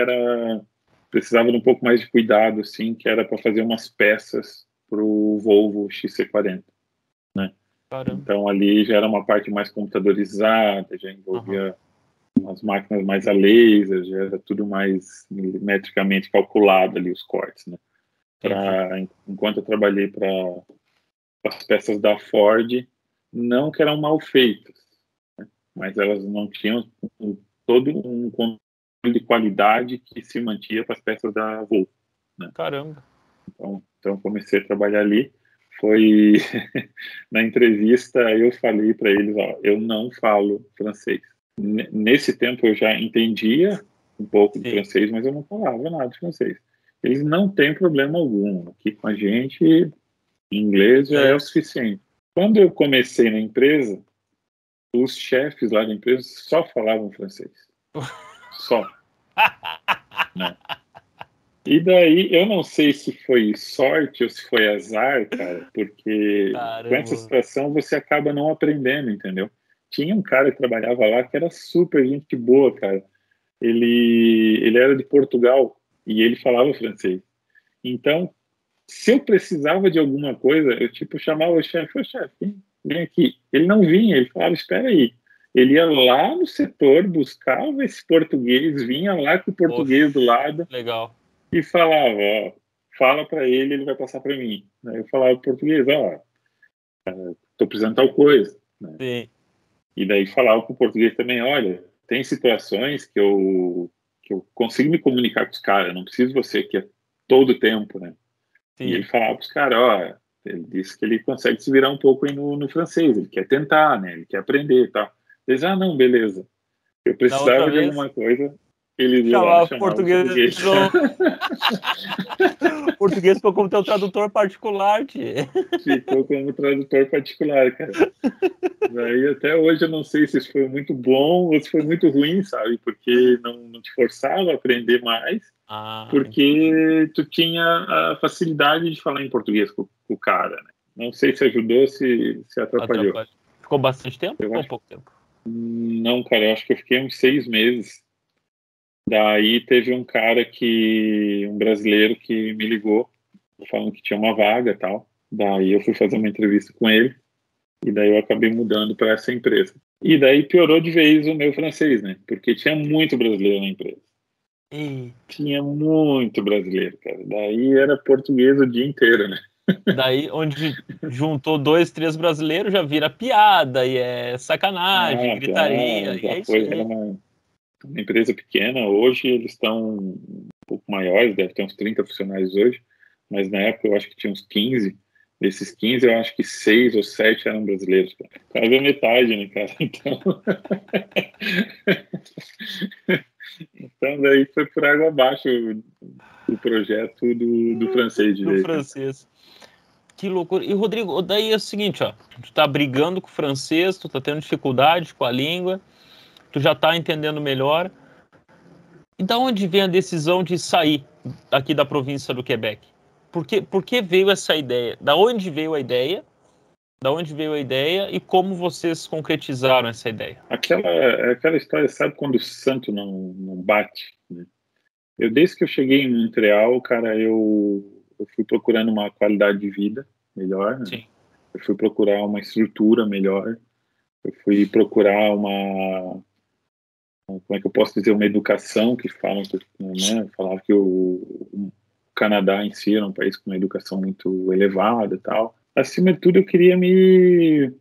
S2: precisava de um pouco mais de cuidado, assim, que era para fazer umas peças para o Volvo XC40, né?
S1: Caramba.
S2: Então ali já era uma parte mais computadorizada, já envolvia umas máquinas mais a laser, já era tudo mais milimetricamente calculado ali os cortes, né? Enquanto eu trabalhei para as peças da Ford, não que eram mal feitas, né? Mas elas não tinham todo um controle de qualidade que se mantinha para as peças da Volvo, né?
S1: Caramba.
S2: Então comecei a trabalhar ali. Foi na entrevista eu falei para eles, ó, eu não falo francês. Nesse tempo eu já entendia um pouco de francês, mas eu não falava nada de francês. Eles não têm problema algum. Aqui com a gente, inglês já é o suficiente. Quando eu comecei na empresa, os chefes lá da empresa só falavam francês. Só. Né? E daí, eu não sei se foi sorte ou se foi azar, cara, porque com essa situação você acaba não aprendendo, entendeu? Tinha um cara que trabalhava lá que era super gente boa, cara. Ele era de Portugal e ele falava francês. Então, se eu precisava de alguma coisa, eu tipo chamava o chefe, ô chefe, vem aqui. Ele não vinha, ele falava, espera aí. Ele ia lá no setor, buscava esse português, vinha lá com o português do lado.
S1: Legal.
S2: E falava, ó, fala para ele vai passar para mim. Eu falava português, ó, tô precisando de tal coisa. Né?
S1: Sim.
S2: E daí falava com o português também, olha, tem situações que eu consigo me comunicar com os caras, não preciso você aqui a todo tempo, né? Sim. E ele falava para os caras, ó, ele disse que ele consegue se virar um pouco aí no francês, ele quer tentar, né? Ele quer aprender e tal. Eles, não, beleza. Eu precisava de alguma coisa, ele ia lá, chamava português.
S1: Português ficou como teu tradutor particular, tia.
S2: Ficou como tradutor particular, cara. Daí até hoje eu não sei se isso foi muito bom ou se foi muito ruim, sabe? Porque não te forçava a aprender mais, porque tu tinha a facilidade de falar em português com o cara, né? Não sei se ajudou, se atrapalhou.
S1: Ficou bastante tempo ou pouco tempo?
S2: Não, cara, eu acho que eu fiquei uns 6 meses. Daí teve um brasileiro que me ligou, falando que tinha uma vaga e tal. Daí eu fui fazer uma entrevista com ele, e daí eu acabei mudando para essa empresa. E daí piorou de vez o meu francês, né? Porque tinha muito brasileiro na empresa. Tinha muito brasileiro, cara. Daí era português o dia inteiro, né?
S1: Daí, onde juntou 2, 3 brasileiros, já vira piada, e é sacanagem, gritaria, e é isso aí.
S2: Era uma empresa pequena, hoje eles estão um pouco maiores, deve ter uns 30 funcionários hoje, mas na época eu acho que tinha uns 15. Desses 15, eu acho que 6 ou 7 eram brasileiros. Quase a metade, né, cara? Então daí foi por água abaixo o projeto do francês de vez.
S1: Do francês. Que loucura. E, Rodrigo, daí é o seguinte, ó, tu tá brigando com o francês, tu tá tendo dificuldade com a língua, tu já tá entendendo melhor. E da onde vem a decisão de sair aqui da província do Quebec? Por que veio essa ideia? Da onde veio a ideia? Da onde veio a ideia e como vocês concretizaram essa ideia?
S2: Aquela história, sabe quando o santo não bate? Né? Desde que eu cheguei em Montreal, cara, eu fui procurando uma qualidade de vida melhor, né?
S1: Sim.
S2: Eu fui procurar uma estrutura melhor, eu fui procurar como é que eu posso dizer, uma educação que falam, né? Falava que o Canadá em si era um país com uma educação muito elevada e tal. Acima de tudo, eu queria me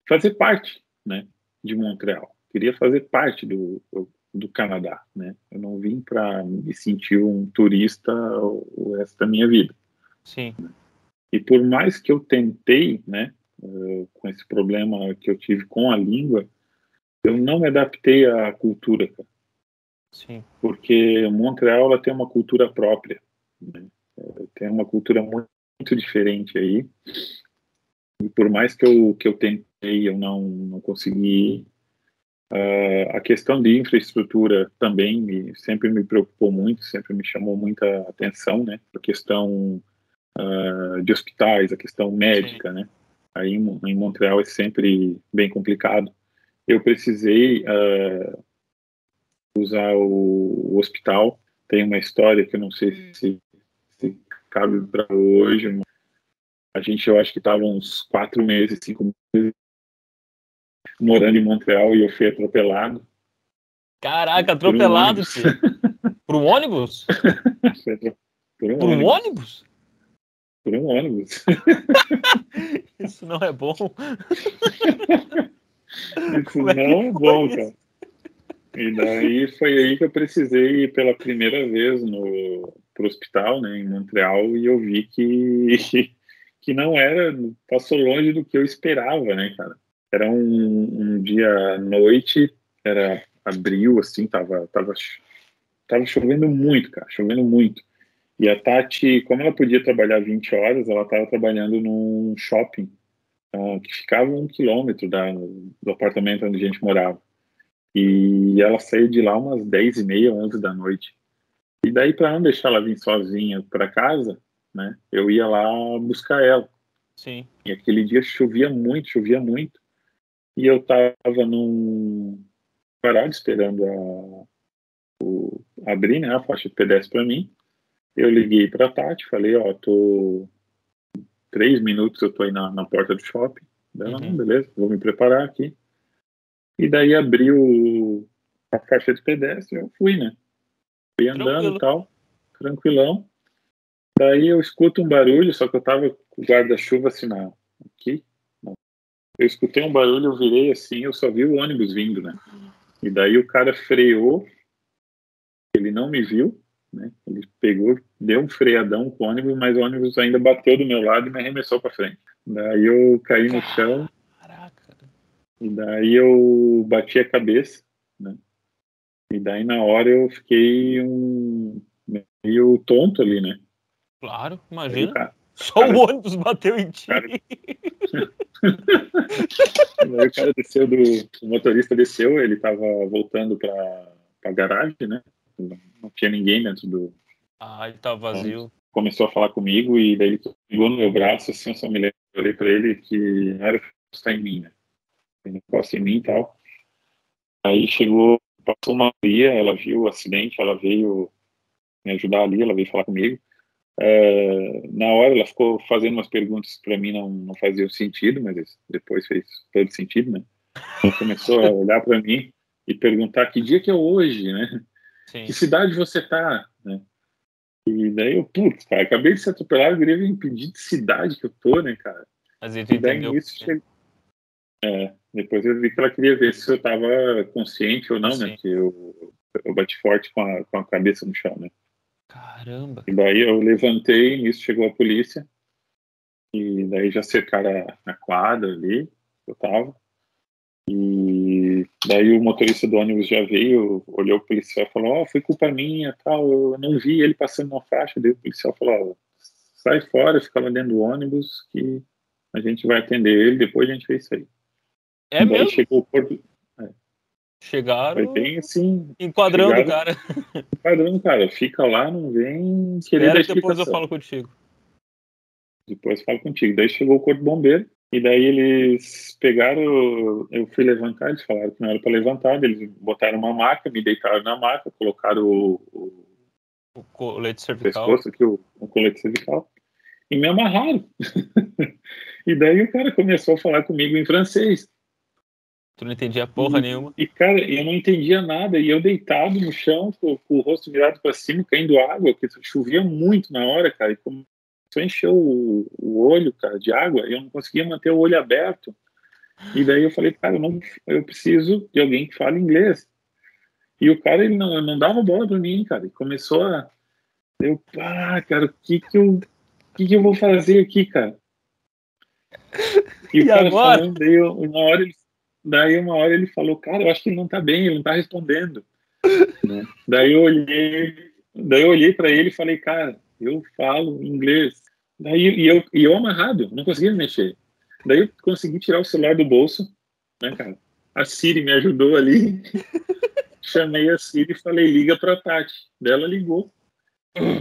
S2: fazer parte, né, de Montreal. Queria fazer parte do Canadá, né? Eu não vim para me sentir um turista o resto da minha vida.
S1: Sim.
S2: E por mais que eu tentei, né, com esse problema que eu tive com a língua, eu não me adaptei à cultura, cara.
S1: Sim.
S2: Porque Montreal ela tem uma cultura própria, né? Tem uma cultura muito diferente aí. E por mais que eu tentei, eu não consegui A questão de infraestrutura também sempre me preocupou muito, sempre me chamou muita atenção, né? A questão de hospitais, a questão médica, né? Aí em Montreal é sempre bem complicado. Eu precisei usar o hospital. Tem uma história que eu não sei se cabe para hoje. Eu acho que estava uns 4 meses, 5 meses morando em Montreal e eu fui atropelado.
S1: Caraca, atropelado, tio. Por um ônibus?
S2: Por
S1: um ônibus?
S2: Por um ônibus.
S1: Isso não é bom.
S2: Isso não é bom, cara. E daí foi aí que eu precisei ir pela primeira vez pro hospital, né, em Montreal, e eu vi que não era, passou longe do que eu esperava, né, cara. Era um dia à noite, era abril, assim, tava chovendo muito, cara, chovendo muito. E a Tati, como ela podia trabalhar 20 horas, ela estava trabalhando num shopping que ficava 1 quilômetro do apartamento onde a gente morava. E ela saiu de lá umas 10h30, 11 da noite. E daí, para não deixar ela vir sozinha para casa, né, eu ia lá buscar ela.
S1: Sim.
S2: E aquele dia chovia muito. E eu estava num parado esperando abrir, né, a faixa de pedestre para mim. Eu liguei para a Tati, falei, tô 3 minutos, eu tô aí na porta do shopping. Ela, não, beleza, vou me preparar aqui. E daí abriu a faixa de pedestre, eu fui, né? Fui andando e tal, tranquilão. Daí eu escuto um barulho, só que eu tava com o guarda-chuva assim aqui. Eu escutei um barulho, eu virei assim, eu só vi o ônibus vindo, né? E daí o cara freou, ele não me viu, né? Ele pegou, deu um freadão com o ônibus, mas o ônibus ainda bateu do meu lado e me arremessou para frente. Daí eu caí no chão.
S1: Caraca.
S2: E daí eu bati a cabeça, né? E daí na hora eu fiquei meio tonto ali, né?
S1: Claro, imagina.
S2: Aí,
S1: só o ônibus bateu em ti.
S2: Daí o cara desceu o motorista desceu, ele tava voltando pra garagem, né? Não tinha ninguém dentro do...
S1: ele tava vazio.
S2: Começou a falar comigo e daí ele pegou no meu braço, assim, eu só me lembrei pra ele que não era encostar em mim, né? Ele encosta em mim e tal. Aí passou uma guria, ela viu o acidente, ela veio me ajudar ali, ela veio falar comigo. Na hora ela ficou fazendo umas perguntas que para mim não faziam sentido, mas depois fez todo sentido, né? Ela começou a olhar para mim e perguntar que dia que é hoje, né? Sim. Que cidade você tá, né? E daí eu, putz, cara, acabei de ser atropelado, eu queria me pedir de cidade que eu tô, né, cara?
S1: Mas ele entendeu.
S2: Depois eu vi que ela queria ver se eu tava consciente ou não, né? Porque eu bati forte com a cabeça no chão, né?
S1: Caramba.
S2: E daí eu levantei, nisso chegou a polícia. E daí já cercaram a quadra ali, eu tava. E daí o motorista do ônibus já veio, olhou o policial e falou, foi culpa minha, tal, eu não vi ele passando na faixa. Daí o policial falou, sai fora, fica lá dentro do ônibus que a gente vai atender ele, depois a gente vê isso aí.
S1: É daí mesmo?
S2: Chegou o corpo...
S1: Chegaram
S2: foi bem assim...
S1: Enquadrando o cara.
S2: Enquadrando o cara, fica lá, não vem
S1: querer dar explicação. Depois eu falo contigo.
S2: Depois eu falo contigo. Daí chegou o corpo bombeiro, e daí eles pegaram, eu fui levantar, eles falaram que não era para levantar, eles botaram uma maca, me deitaram na maca, colocaram o
S1: colete cervical,
S2: pescoço aqui, o colete cervical, e me amarraram. E daí o cara começou a falar comigo em francês.
S1: Tu não entendia porra nenhuma.
S2: E cara, eu não entendia nada, e eu deitado no chão, com o rosto virado para cima, caindo água, porque chovia muito na hora, cara, e começou a encher o olho, cara, de água, e eu não conseguia manter o olho aberto. E daí eu falei, cara, eu preciso de alguém que fale inglês. E o cara, ele não dava bola para mim, cara, e começou a... cara, o que eu vou fazer aqui, cara? E o cara
S1: agora?
S2: falando, daí uma hora ele falou, cara, eu acho que ele não tá bem, ele não tá respondendo. Né? Daí eu olhei para ele e falei, cara, eu falo inglês. Daí eu amarrado, não conseguia mexer. Daí eu consegui tirar o celular do bolso, né, cara? a Siri me ajudou ali. Chamei a Siri e falei, liga pra Tati. Daí ela ligou.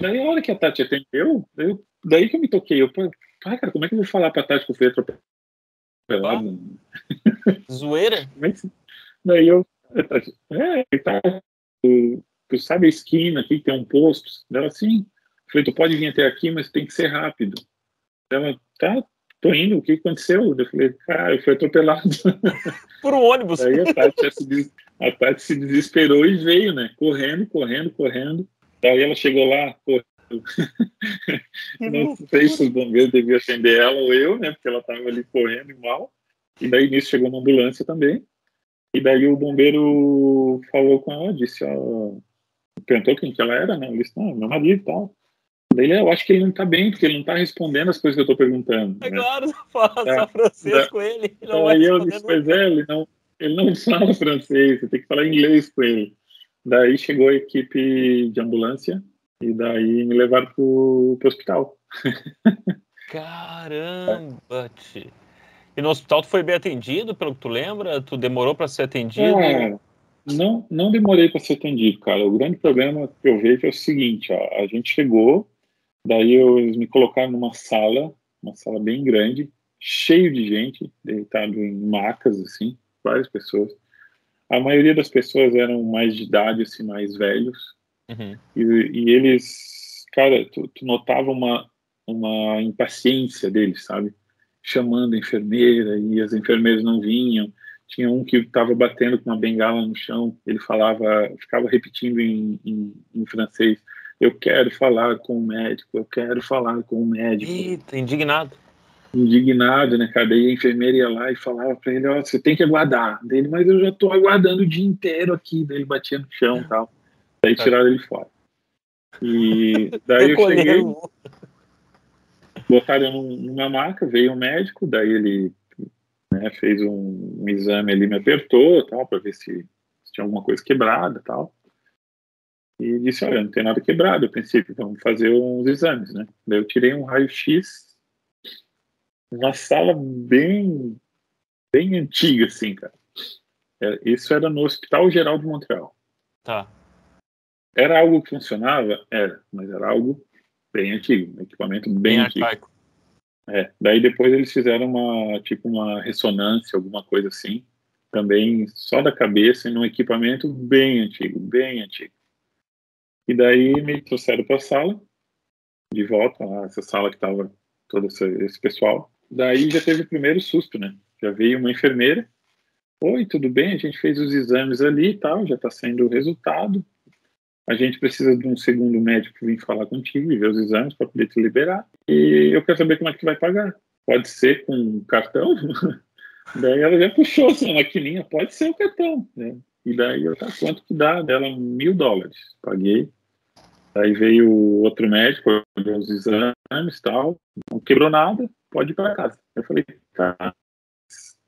S2: Daí a hora que a Tati atendeu, daí que eu me toquei. Eu, cara, como é que eu vou falar pra Tati que eu fui atropelado?
S1: Zoeira?
S2: Daí eu, Tati, tá, tu sabe a esquina aqui que tem um posto? Dela, sim. Eu falei, tu pode vir até aqui, mas tem que ser rápido. Ela, tá, tô indo, o que aconteceu? Eu falei, cara, eu fui atropelado.
S1: Por um ônibus.
S2: Daí a Tati se desesperou e veio, né? Correndo. Daí ela chegou lá, não sei se os bombeiros deviam acender ela ou eu, né? Porque ela estava ali correndo e mal. E daí nisso chegou uma ambulância também. E daí o bombeiro falou com ela, disse, perguntou quem que ela era, né? Ele disse, não, meu marido e tal. Daí eu acho que ele não tá bem, porque ele não tá respondendo as coisas que eu tô perguntando.
S1: É
S2: né?
S1: claro, fala só francês com ele. Não vai
S2: Aí eu
S1: responder
S2: disse, pois
S1: nunca.
S2: ele não fala francês, você tem que falar inglês com ele. Daí chegou a equipe de ambulância e daí me levaram pro hospital.
S1: Caramba, tio. E no hospital tu foi bem atendido, pelo que tu lembra? Tu demorou para ser atendido?
S2: Não demorei para ser atendido, cara. O grande problema que eu vejo é o seguinte, ó, a gente chegou, daí eles me colocaram numa sala bem grande, cheio de gente, deitado em macas, assim, várias pessoas. A maioria das pessoas eram mais de idade, assim, mais velhos.
S1: Uhum.
S2: E eles, cara, tu notava uma impaciência deles, sabe? Chamando a enfermeira e as enfermeiras não vinham. Tinha um que estava batendo com uma bengala no chão, ele ficava repetindo em francês, eu quero falar com o médico, eu quero falar com o médico.
S1: Eita, indignado.
S2: Indignado, né, cara? Daí a enfermeira ia lá e falava pra ele, ó, você tem que aguardar. Daí ele, mas eu já tô aguardando o dia inteiro aqui. Daí ele batia no chão e tal. Daí tiraram ele fora. E daí eu cheguei, botaram numa maca, veio um médico, daí ele, né, fez um exame ali, me apertou, tal, para ver se tinha alguma coisa quebrada, tal. E disse, olha, não tem nada quebrado, a princípio, vamos fazer uns exames, né? Daí eu tirei um raio-x, uma sala bem antiga, assim, cara. Isso era no Hospital Geral de Montreal.
S1: Tá.
S2: Era algo que funcionava? Era, mas era algo bem antigo, um equipamento bem antigo.
S1: Arcaico.
S2: Daí depois eles fizeram uma ressonância, alguma coisa assim, também só da cabeça, num equipamento bem antigo, bem antigo. E daí me trouxeram para a sala, de volta, lá, essa sala que estava todo esse pessoal. Daí já teve o primeiro susto, né? Já veio uma enfermeira, oi, tudo bem? A gente fez os exames ali e tal, já está saindo o resultado. A gente precisa de um segundo médico vir falar contigo e ver os exames para poder te liberar. E eu quero saber como é que tu vai pagar. Pode ser com cartão? Daí ela já puxou assim, a maquininha, pode ser o cartão, né? E daí eu, tá, quanto que dá? Dela, $1.000. Paguei. Aí veio outro médico, olhou os exames e tal, não quebrou nada, pode ir para casa. Eu falei, tá,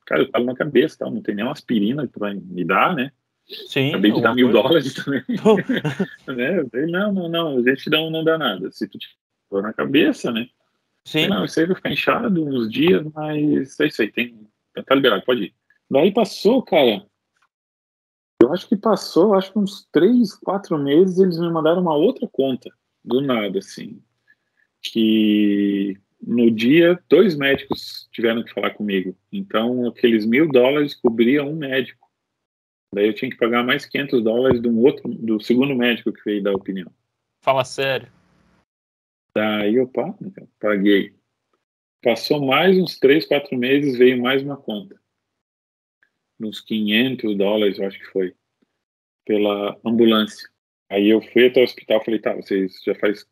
S2: cara, eu tava na cabeça, tal, não tem nenhuma aspirina que vai me dar, né?
S1: Sim.
S2: Acabei de dar $1.000 também. Né? Falei, não, a gente não dá nada. Se tu tiver na cabeça, né?
S1: Sim.
S2: Não, isso aí vai ficar inchado uns dias, mas é isso aí, tá liberado, pode ir. Daí passou, cara, eu acho que uns 3, 4 meses, eles me mandaram uma outra conta, do nada, assim, que no dia 2 médicos tiveram que falar comigo. Então, aqueles $1.000 cobria um médico. Daí eu tinha que pagar mais $500 do segundo médico que veio dar opinião.
S1: Fala sério.
S2: Daí eu paguei. Passou mais uns 3, 4 meses, veio mais uma conta. Uns $500, eu acho que foi, pela ambulância. Aí eu fui até o hospital e falei, tá, vocês já faz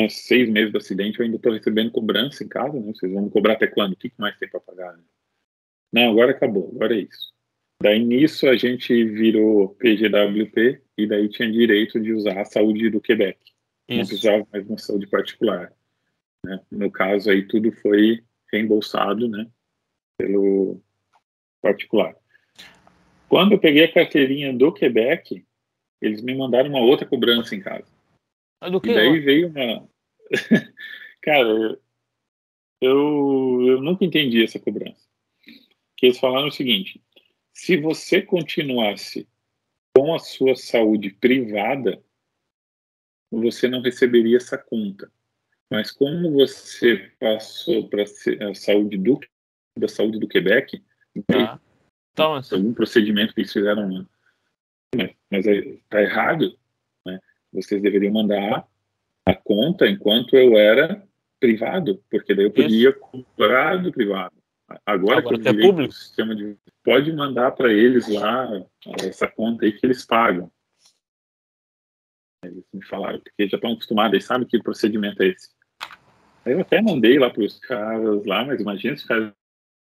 S2: 6 meses do acidente, eu ainda estou recebendo cobrança em casa, né? Vocês vão me cobrar até quando? O que mais tem para pagar? Né? Não, agora acabou, agora é isso. Daí nisso a gente virou PGWP e daí tinha direito de usar a saúde do Quebec. Isso. Não precisava mais de uma saúde particular. Né? No caso aí tudo foi reembolsado, né, pelo particular. Quando eu peguei a carteirinha do Quebec, eles me mandaram uma outra cobrança em casa.
S1: Do que,
S2: e daí veio uma... Cara, eu nunca entendi essa cobrança. Que eles falaram o seguinte, se você continuasse com a sua saúde privada, você não receberia essa conta. Mas como você passou para a saúde da saúde do Quebec,
S1: Tá. Então,
S2: algum procedimento que eles fizeram, mas está errado, né? Vocês deveriam mandar a conta enquanto eu era privado, porque daí eu podia cobrar do privado. Agora que eu
S1: é
S2: virei
S1: público.
S2: o sistema pode mandar para eles lá essa conta aí que eles pagam. Eles me falaram, porque já estão acostumados, eles sabem que procedimento é esse. Aí eu até mandei lá para os caras lá, mas imagina se os caras,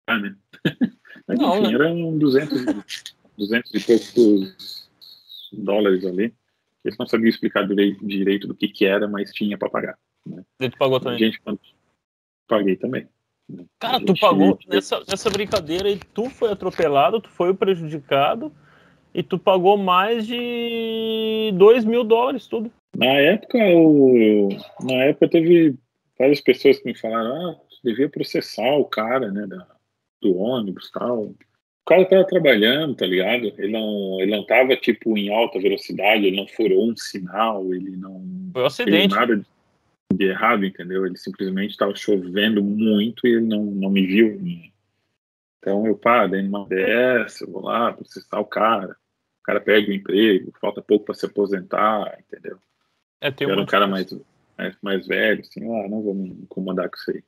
S2: né? Mas
S1: Não,
S2: enfim,
S1: né?
S2: eram 200 e poucos dólares ali. Eles não sabiam explicar direito do que era, mas tinha para pagar. Né?
S1: E tu pagou
S2: A
S1: também.
S2: gente paguei também. Né?
S1: Cara, tu pagou nessa brincadeira e tu foi atropelado, tu foi o prejudicado e tu pagou mais de $2.000 tudo.
S2: Na época teve várias pessoas que me falaram, você devia processar o cara, né, do ônibus e tal. O cara tava trabalhando, tá ligado? Ele não tava, tipo, em alta velocidade, ele não furou um sinal, ele não
S1: Foi um
S2: fez
S1: acidente.
S2: nada de errado, entendeu? Ele simplesmente estava chovendo muito e ele não me viu. Então eu, dei uma dessa, eu vou lá processar o cara perde o emprego, falta pouco para se aposentar, entendeu?
S1: Tem
S2: Eu era um cara mais velho, assim, não vou me incomodar com isso aí.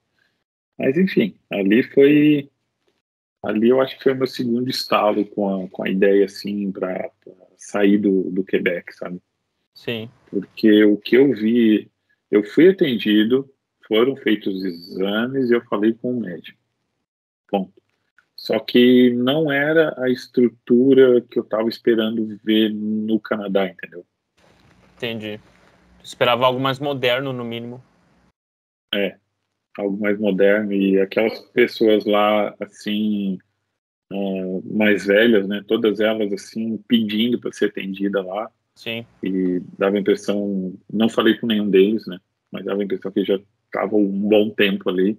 S2: Mas enfim, ali eu acho que foi o meu segundo estalo com a ideia, assim, para sair do Quebec, sabe?
S1: Sim.
S2: Porque o que eu vi, eu fui atendido, foram feitos exames e eu falei com o médico. Ponto. Só que não era a estrutura que eu estava esperando ver no Canadá, entendeu?
S1: Entendi. Esperava algo mais moderno, no mínimo.
S2: Algo mais moderno. E aquelas pessoas lá, assim, mais velhas, né? Todas elas, assim, pedindo para ser atendida lá.
S1: Sim.
S2: E dava a impressão, não falei com nenhum deles, né? Mas dava a impressão que já estava um bom tempo ali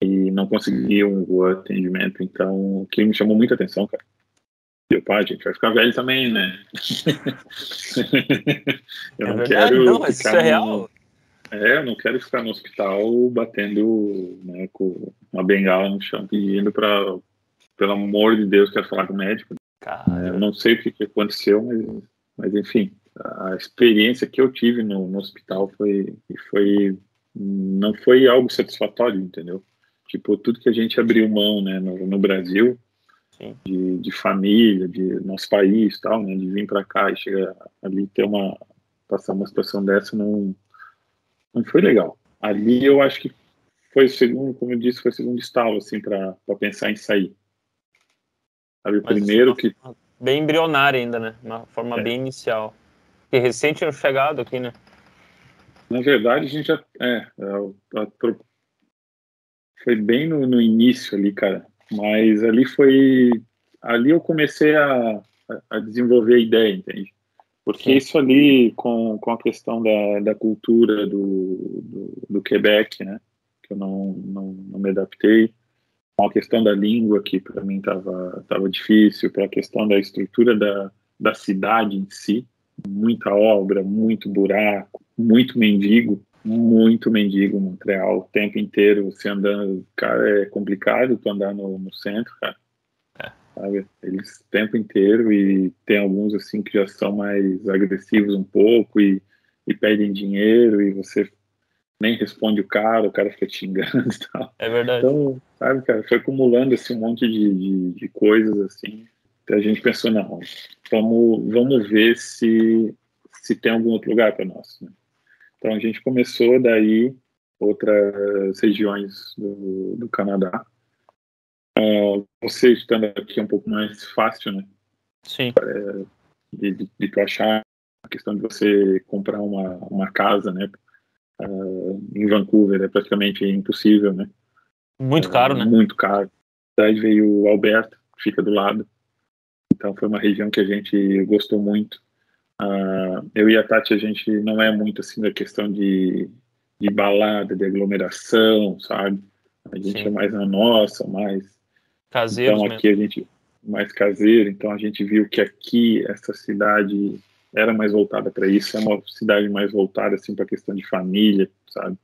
S2: e não conseguiam o atendimento. Então, o que me chamou muita atenção, cara. Meu pai, a gente vai ficar velho também, né? Eu não
S1: verdade,
S2: quero
S1: não, mas
S2: ficar
S1: isso é real.
S2: eu não quero ficar no hospital batendo, né, com uma bengala no chão pedindo para, pelo amor de Deus, quero falar com o médico. Eu não sei o que aconteceu, mas enfim, a experiência que eu tive no hospital não foi algo satisfatório, entendeu? Tipo, tudo que a gente abriu mão, né, no Brasil, de família, de nosso país, tal, né, de vir para cá e chegar ali passar uma situação dessa não foi legal. Ali eu acho que foi o segundo, como eu disse, foi o segundo estalo assim para pensar em sair. Sabe, o primeiro que
S1: bem embrionária ainda, né? Uma forma bem inicial. Porque recente tinha chegado aqui, né?
S2: Na verdade, a gente já foi bem no início ali, cara. Mas ali eu comecei a desenvolver a ideia, entende? Porque isso ali, com a questão da cultura do Quebec, né? Que eu não me adaptei. Com a questão da língua, que para mim tava difícil. Para a questão da estrutura da cidade em si. Muita obra, muito buraco, muito mendigo Montreal, o tempo inteiro, você andando, cara, é complicado tu andar no centro, cara. Sabe? Eles o tempo inteiro, e tem alguns assim que já são mais agressivos um pouco e pedem dinheiro e você nem responde o cara fica te xingando e tal.
S1: É verdade.
S2: Então, sabe, cara, foi acumulando assim um monte de coisas assim. Então a gente pensou, não, vamos ver se tem algum outro lugar para nós, né? Então a gente começou daí outras regiões do Canadá. Você estando aqui é um pouco mais fácil, né?
S1: Sim.
S2: De tu achar a questão de você comprar uma casa, né? Em Vancouver é praticamente impossível, né?
S1: Muito caro, né?
S2: Muito caro. Daí veio Alberta, que fica do lado. Então foi uma região que a gente gostou muito. Eu e a Tati, a gente não é muito assim da questão de balada, de aglomeração, sabe? A gente é mais na nossa, mais...
S1: Caseiros
S2: então aqui
S1: mesmo.
S2: mais caseiro, então a gente viu que aqui, essa cidade era mais voltada para isso, é uma cidade mais voltada, assim, para a questão de família, sabe?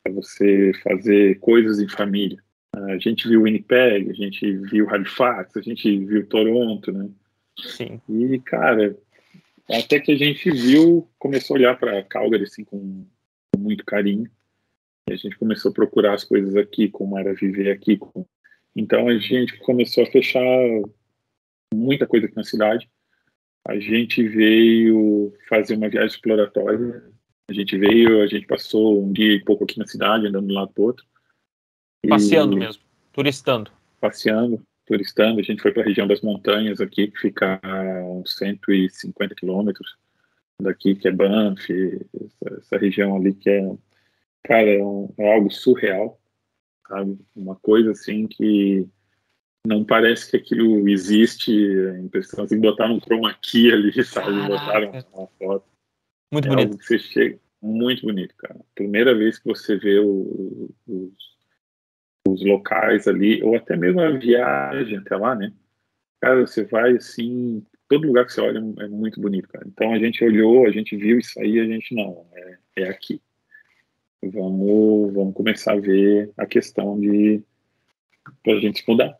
S2: Para você fazer coisas em família. A gente viu Winnipeg, a gente viu Halifax, a gente viu Toronto, né?
S1: Sim.
S2: E, cara, até que a gente viu, começou a olhar para Calgary, assim, com muito carinho. E a gente começou a procurar as coisas aqui, como era viver aqui. Então a gente começou a fechar muita coisa aqui na cidade. A gente veio fazer uma viagem exploratória. A gente passou um dia e pouco aqui na cidade, andando de um lado para o outro.
S1: Passeando mesmo, turistando.
S2: Passeando, turistando. A gente foi para a região das montanhas aqui, que fica a uns 150 quilômetros daqui, que é Banff, essa região ali que é, cara, é algo surreal, sabe? Uma coisa assim que não parece que aquilo existe, a impressão assim, botaram um chroma key ali, sabe? Botaram uma foto.
S1: Muito
S2: é
S1: bonito.
S2: algo que você chega, muito bonito, cara. Primeira vez que você vê os locais ali, ou até mesmo a viagem até lá, né? Cara, você vai assim, todo lugar que você olha é muito bonito, cara. Então a gente olhou, a gente viu isso aí, a gente não, é aqui. Vamos começar a ver a questão de pra gente se mudar.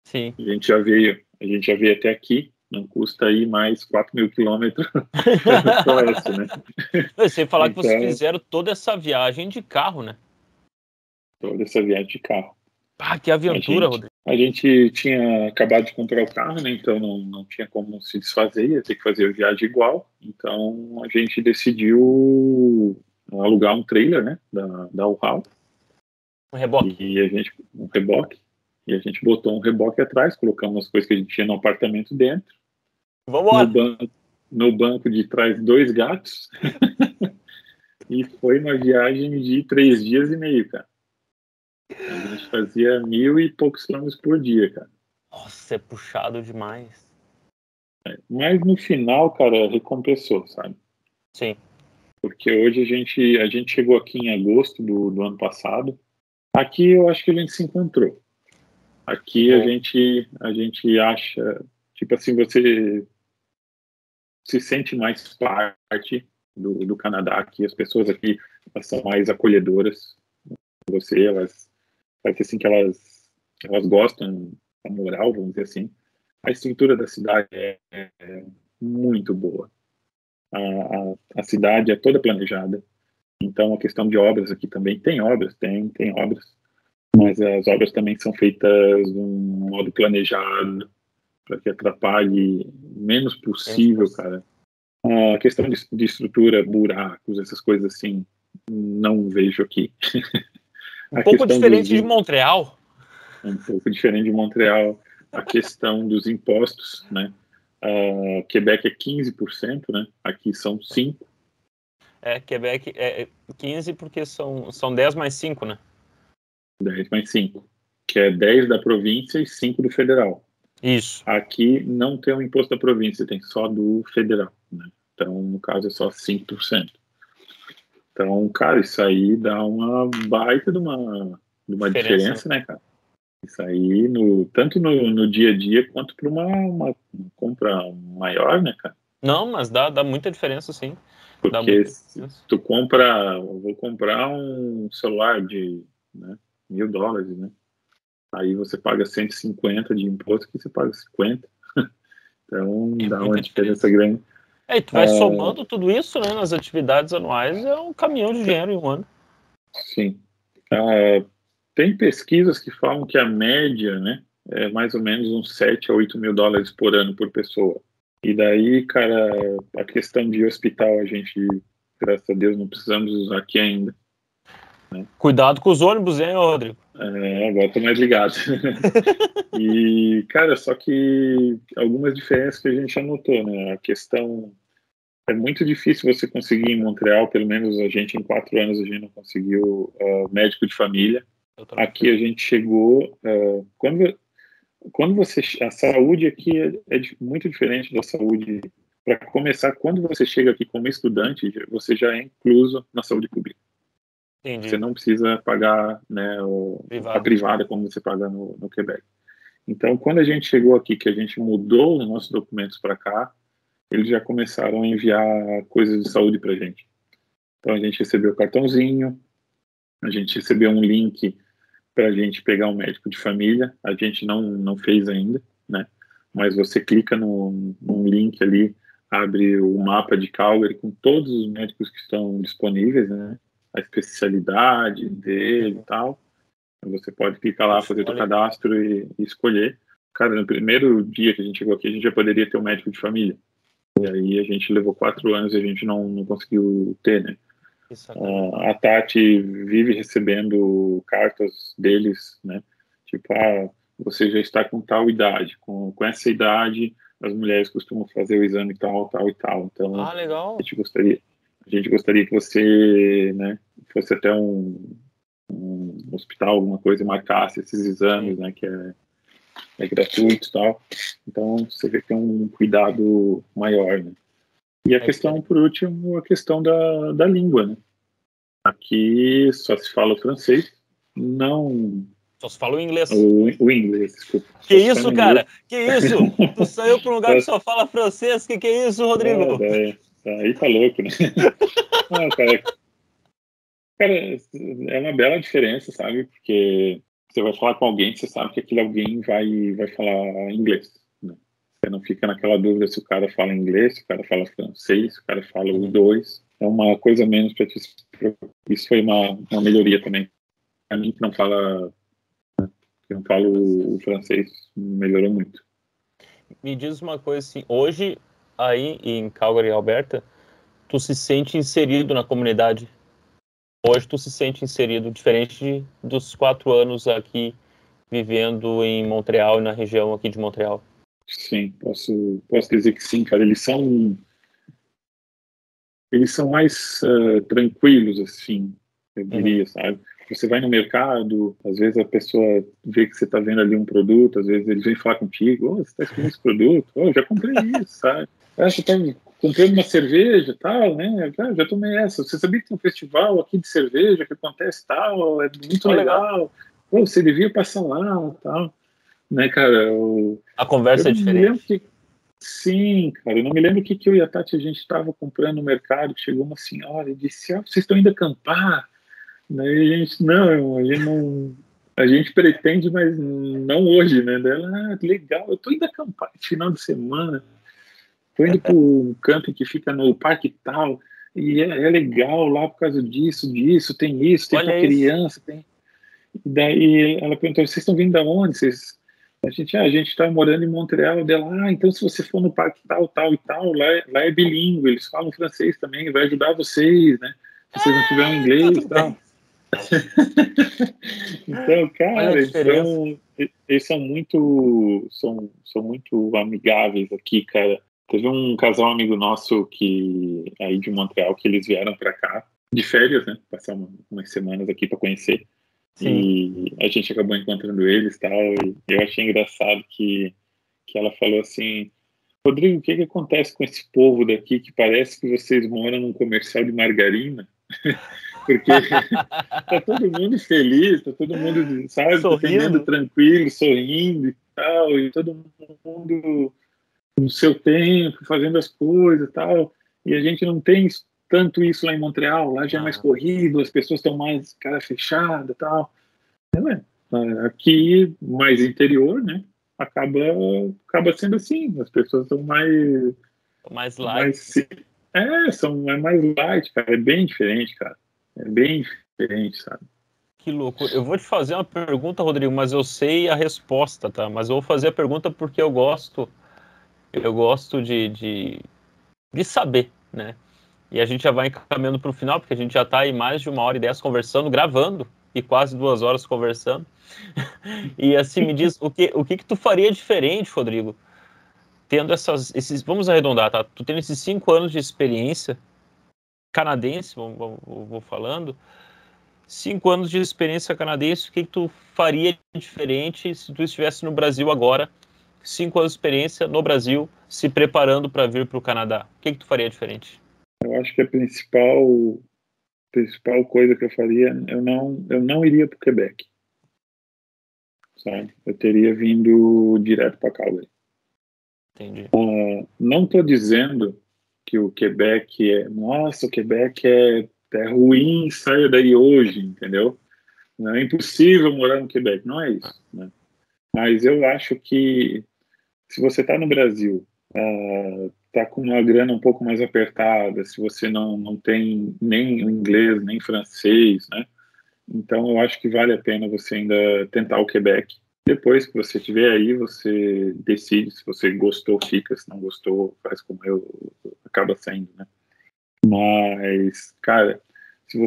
S1: Sim.
S2: A gente já veio até aqui, não custa aí mais 4.000 quilômetros para o oeste, né?
S1: Sem falar que vocês
S2: Então,
S1: fizeram toda essa viagem de carro, né?
S2: toda essa viagem de carro.
S1: Ah, que aventura, Rodrigo.
S2: A gente tinha acabado de comprar o carro, né? Então não tinha como se desfazer, ia ter que fazer a viagem igual. Então a gente decidiu alugar um trailer, né? Da U-Haul.
S1: Um reboque.
S2: Um reboque. E a gente botou um reboque atrás, colocamos as coisas que a gente tinha no apartamento dentro.
S1: Vambora!
S2: No banco de trás, 2 gatos. E foi uma viagem de 3 dias e meio, cara. A gente fazia 1.000 e poucos quilômetros por dia, cara.
S1: Nossa, é puxado demais.
S2: Mas no final, cara, recompensou, sabe?
S1: Sim.
S2: Porque hoje a gente chegou aqui em agosto do ano passado. Aqui eu acho que a gente se encontrou. Aqui a gente acha, tipo assim, você se sente mais parte do Canadá aqui. As pessoas aqui elas são mais acolhedoras. Você, elas parece assim que elas gostam da moral, vamos dizer assim. A estrutura da cidade é muito boa. A cidade é toda planejada. Então, a questão de obras aqui também tem obras, tem obras, mas as obras também são feitas de um modo planejado para que atrapalhe o menos possível, cara. A questão de estrutura, buracos, essas coisas assim, não vejo aqui.
S1: Um pouco diferente de Montreal.
S2: Um pouco diferente de Montreal. A questão dos impostos, né? Quebec é 15%, né? Aqui são 5%.
S1: Quebec é 15 porque são 10 mais 5, né?
S2: 10 mais 5, que é 10 da província e 5 do federal.
S1: Isso.
S2: Aqui não tem o imposto da província, tem só do federal, né? Então, no caso, é só 5%. Então, cara, isso aí dá uma baita de uma diferença, né, cara? Isso aí, tanto no dia a dia, quanto para uma compra maior, né, cara?
S1: Não, mas dá muita diferença, sim.
S2: Porque se tu vou comprar um celular de, né, $1.000, né? Aí você paga 150 de imposto, que você paga 50. Então, dá uma diferença grande.
S1: E tu vai somando tudo isso, né, nas atividades anuais, é um caminhão de dinheiro em um ano.
S2: Sim. Tem pesquisas que falam que a média, né, é mais ou menos uns 7 a 8 mil dólares por ano por pessoa. E daí, cara, a questão de hospital, a gente, graças a Deus, não precisamos usar aqui ainda. Né?
S1: Cuidado com os ônibus, hein, Rodrigo?
S2: Agora tô mais ligado. E, cara, só que algumas diferenças que a gente já notou, né? A questão é muito difícil você conseguir em Montreal, pelo menos a gente em 4 anos a gente não conseguiu médico de família. Aqui a gente chegou quando a saúde aqui é muito diferente da saúde. Para começar, quando você chega aqui como estudante, você já é incluso na saúde pública.
S1: Entendi.
S2: Você não precisa pagar, né, a privada como você paga no Quebec. Então, quando a gente chegou aqui, que a gente mudou os nossos documentos para cá, eles já começaram a enviar coisas de saúde para a gente. Então, a gente recebeu o cartãozinho, a gente recebeu um link para a gente pegar um médico de família. A gente não fez ainda, né? Mas você clica num link ali, abre o mapa de Calgary com todos os médicos que estão disponíveis, né? A especialidade dele e tal. Você pode clicar lá, fazer seu cadastro e escolher. Cara, no primeiro dia que a gente chegou aqui, a gente já poderia ter um médico de família. E aí a gente levou 4 anos e a gente não conseguiu ter, né? A Tati vive recebendo cartas deles, né? Tipo, você já está com tal idade. Com essa idade, as mulheres costumam fazer o exame tal, tal e tal. Então,
S1: legal.
S2: a gente gostaria que você, né, fosse até um hospital, alguma coisa, e marcasse esses exames, né, que é gratuito e tal. Então, você vê que tem um cuidado maior, né? E a questão, por último, a questão da língua, né? Aqui só se fala o francês, não...
S1: Só se fala o inglês.
S2: O inglês, desculpa.
S1: Que isso, cara? Que isso? Tu saiu para um lugar que só fala francês? Que é isso, Rodrigo?
S2: Aí tá louco, né? Não, cara, é uma bela diferença, sabe? Porque você vai falar com alguém, você sabe que aquele alguém vai falar inglês, né? Você não fica naquela dúvida se o cara fala inglês, se o cara fala francês, se o cara fala os dois. É uma coisa menos para te... Isso foi uma melhoria também. A mim que não falo o francês, melhorou muito.
S1: Me diz uma coisa assim, hoje aí em Calgary, Alberta, tu se sente inserido na comunidade? Hoje tu se sente inserido, diferente dos 4 anos aqui vivendo em Montreal e na região aqui de Montreal?
S2: Sim, posso dizer que sim, cara. Eles são mais tranquilos, assim, eu diria, sabe? Você vai no mercado, às vezes a pessoa vê que você está vendo ali um produto, às vezes eles vêm falar contigo, você está escolhendo esse produto? Já comprei isso, sabe? Você está comprando uma cerveja, tal, né? Já tomei essa. Você sabia que tem um festival aqui de cerveja que acontece tal, é muito legal. Você devia passar lá, tal. Né, cara?
S1: A conversa é diferente.
S2: Sim, cara, eu não me lembro o que eu e a Tati a gente estava comprando no mercado, chegou uma senhora e disse, vocês estão indo acampar? Daí a gente, não, a gente pretende, mas não hoje, né? Dela, legal, eu tô indo acampar esse final de semana, tô indo para um camping que fica no parque tal, e é legal lá por causa disso, tem isso, tem para criança, tem... E daí ela perguntou, vocês estão vindo da onde? A gente está morando em Montreal. Dela, então se você for no parque tal, tal e tal, lá é bilíngue, eles falam francês também, vai ajudar vocês, né? Se vocês não tiverem inglês e tal. Então, cara, eles são muito amigáveis aqui, cara. Teve um casal amigo nosso aí de Montreal que eles vieram para cá de férias, né? Passar umas semanas aqui para conhecer. Sim. E a gente acabou encontrando eles e tal, e eu achei engraçado que ela falou assim, Rodrigo, o que acontece com esse povo daqui que parece que vocês moram num comercial de margarina? Porque tá todo mundo feliz, tá todo mundo, sabe, atendendo tranquilo, sorrindo e tal, e todo mundo no seu tempo, fazendo as coisas e tal, e a gente não tem tanto isso lá em Montreal, lá já é mais corrido, as pessoas estão mais cara fechada e tal. Aqui, mais interior, né? Acaba sendo assim, as pessoas são mais light. São mais light, cara, é bem diferente, cara. É bem diferente, sabe?
S1: Que louco. Eu vou te fazer uma pergunta, Rodrigo, mas eu sei a resposta, tá? Mas eu vou fazer a pergunta porque eu gosto de saber, né? E a gente já vai encaminhando para o final, porque a gente já está aí mais de 1h10 conversando, gravando, e quase 2 horas conversando. E assim, me diz, o que tu faria diferente, Rodrigo, tendo vamos arredondar, tá? Tu tendo esses 5 anos de experiência canadense, vou falando, 5 anos de experiência canadense, o que tu faria diferente se tu estivesse no Brasil agora, 5 anos de experiência no Brasil, se preparando para vir para o Canadá? O que tu faria diferente?
S2: Eu acho que a principal coisa que eu faria, eu não iria para o Quebec. sabe? Eu teria vindo direto para Calgary.
S1: Entendi.
S2: Não estou dizendo que o Quebec nossa, o Quebec é ruim, saia daí hoje, entendeu? Não é impossível morar no Quebec, não é isso, né? Mas eu acho que se você está no Brasil, está com uma grana um pouco mais apertada, se você não tem nem inglês, nem francês, né? Então eu acho que vale a pena você ainda tentar o Quebec. Depois que você estiver aí, você decide se você gostou, fica, se não gostou, faz como eu, acaba saindo, né? Mas, cara, se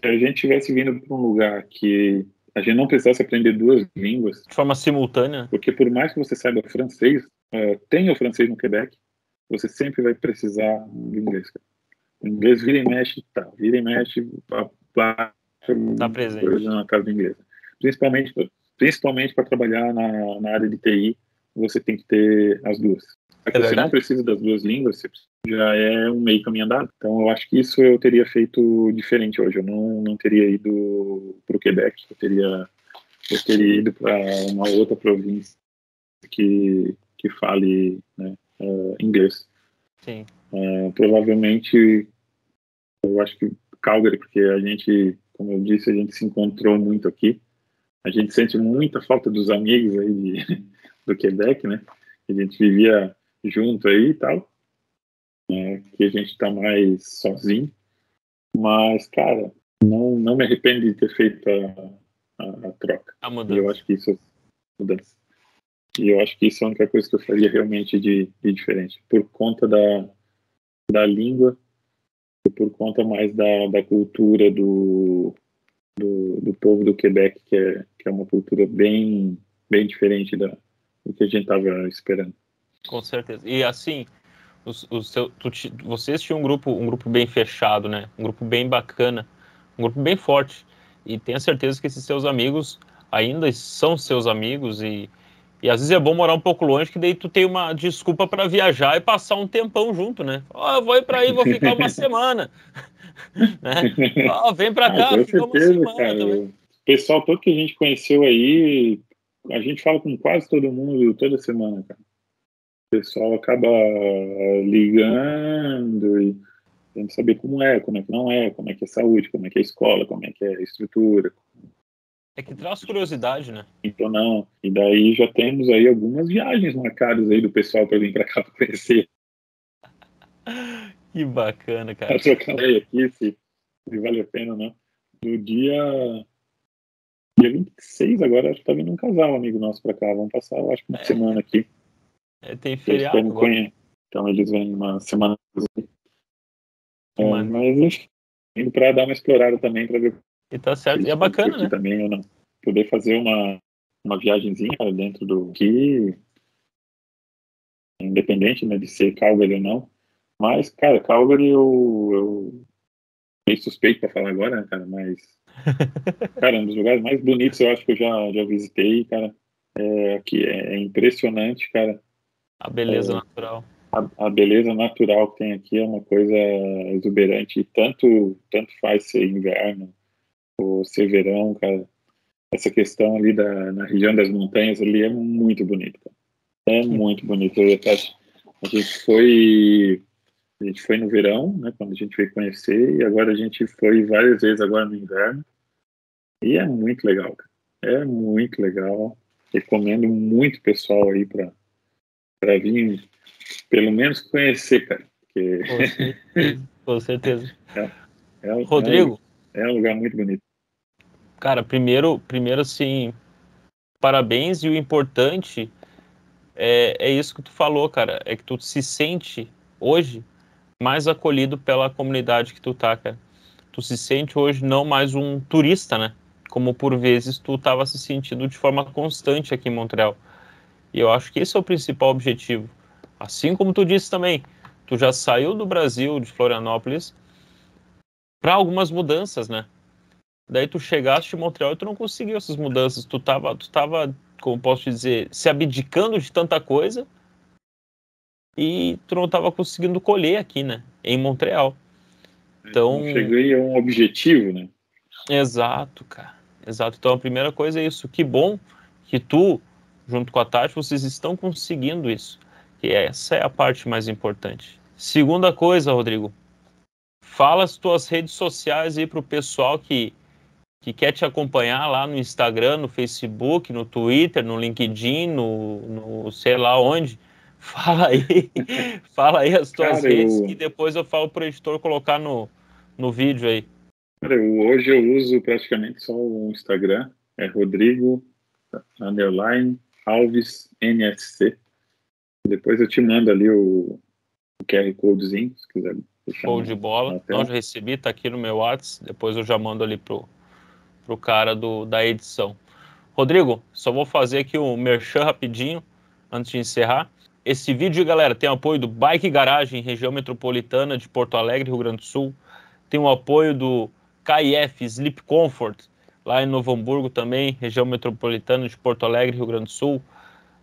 S2: a gente tivesse vindo para um lugar que a gente não precisasse aprender duas línguas,
S1: De forma simultânea.
S2: porque por mais que você saiba francês, tenha o francês no Quebec, você sempre vai precisar do inglês, cara. O inglês vira e mexe, vira e mexe,
S1: Tá presente.
S2: coisa na casa do inglês. Principalmente para trabalhar na área de TI, você tem que ter as duas. Você não precisa das duas línguas, você já é um meio caminho andado. Então, eu acho que isso eu teria feito diferente hoje. Eu não teria ido para o Quebec, eu teria ido para uma outra província que fale, né, inglês.
S1: Sim.
S2: Provavelmente, eu acho que Calgary, porque a gente, como eu disse, a gente se encontrou muito aqui. A gente sente muita falta dos amigos aí do Quebec, né? A gente vivia junto aí e tal. Que a gente está mais sozinho. Mas, cara, não me arrependo de ter feito a troca.
S1: A mudança.
S2: E eu acho que isso é mudança. E eu acho que isso é a única coisa que eu faria realmente de diferente. Por conta da língua e por conta mais da cultura do povo do Quebec, que é uma cultura bem diferente do que a gente estava esperando.
S1: Com certeza. E assim, vocês tinham um grupo bem fechado, né? Um grupo bem bacana, um grupo bem forte. E tenho certeza que esses seus amigos ainda são seus amigos e às vezes é bom morar um pouco longe, que daí tu tem uma desculpa para viajar e passar um tempão junto, né? Eu vou ir para aí, vou ficar uma semana. Né? Vem para cá,
S2: com
S1: fica uma
S2: certeza,
S1: semana
S2: cara.
S1: também.
S2: O pessoal todo que a gente conheceu aí, a gente fala com quase todo mundo toda semana, cara. O pessoal acaba ligando e tem que saber como é que não é, como é que é saúde, como é que é a escola, como é que é a estrutura.
S1: É que traz curiosidade, né?
S2: Então não. E daí já temos aí algumas viagens marcadas aí do pessoal para vir para cá para conhecer.
S1: Que bacana, cara.
S2: Para trocar ideia aqui, se vale a pena, né? No dia 26 agora, acho que tá vindo um casal amigo nosso para cá. Vamos passar, eu acho, uma semana aqui.
S1: Tem feriado agora.
S2: Então eles vêm uma semana. Mas enfim, indo para dar uma explorada também para ver.
S1: E tá certo. E é bacana, né?
S2: Também ou não. Poder fazer uma viagenzinha dentro do que, independente, né, de ser Calgary ou não. Mas, cara, Calgary eu meio suspeito para falar agora, né, cara, mas cara, um dos lugares mais bonitos eu acho que eu já visitei, cara. Aqui é impressionante, cara.
S1: A beleza natural.
S2: A beleza natural que tem aqui é uma coisa exuberante. E tanto faz ser inverno ou ser verão, cara. Essa questão ali na região das montanhas ali é muito bonito, cara. É muito bonito. A gente foi no verão, né, quando a gente veio conhecer, e agora a gente foi várias vezes agora no inverno. E é muito legal, cara. É muito legal. Recomendo muito pessoal aí para vir, pelo menos conhecer, cara. Porque...
S1: Com certeza.
S2: Rodrigo? É um lugar muito bonito.
S1: Cara, primeiro assim, parabéns, e o importante é isso que tu falou, cara, é que tu se sente hoje mais acolhido pela comunidade que tu tá, cara. Tu se sente hoje não mais um turista, né? Como por vezes tu estava se sentindo de forma constante aqui em Montreal. E eu acho que esse é o principal objetivo. Assim como tu disse também, tu já saiu do Brasil, de Florianópolis, para algumas mudanças, né? Daí tu chegaste em Montreal e tu não conseguiu essas mudanças. Tu tava, como posso dizer, se abdicando de tanta coisa e tu não tava conseguindo colher aqui, né? Em Montreal. Então,
S2: não cheguei a um objetivo, né?
S1: Exato, cara. Exato. Então a primeira coisa é isso. Que bom que tu, junto com a Tati, vocês estão conseguindo isso. E essa é a parte mais importante. Segunda coisa, Rodrigo, fala as tuas redes sociais aí para o pessoal que quer te acompanhar lá no Instagram, no Facebook, no Twitter, no LinkedIn, no sei lá onde. Fala aí as tuas redes e depois eu falo pro editor colocar no vídeo aí.
S2: Cara, hoje eu uso praticamente só o Instagram, é Rodrigo_Alves NSC. Depois eu te mando ali o QR Codezinho, se quiser deixar.
S1: Show de bola. Não, já recebi, tá aqui no meu WhatsApp. Depois eu já mando ali pro cara da edição. Rodrigo, só vou fazer aqui um merchan rapidinho, antes de encerrar. Esse vídeo, galera, tem o apoio do Bike Garagem, região metropolitana de Porto Alegre, Rio Grande do Sul. Tem o apoio do KIF Sleep Comfort, lá em Novo Hamburgo também, região metropolitana de Porto Alegre, Rio Grande do Sul.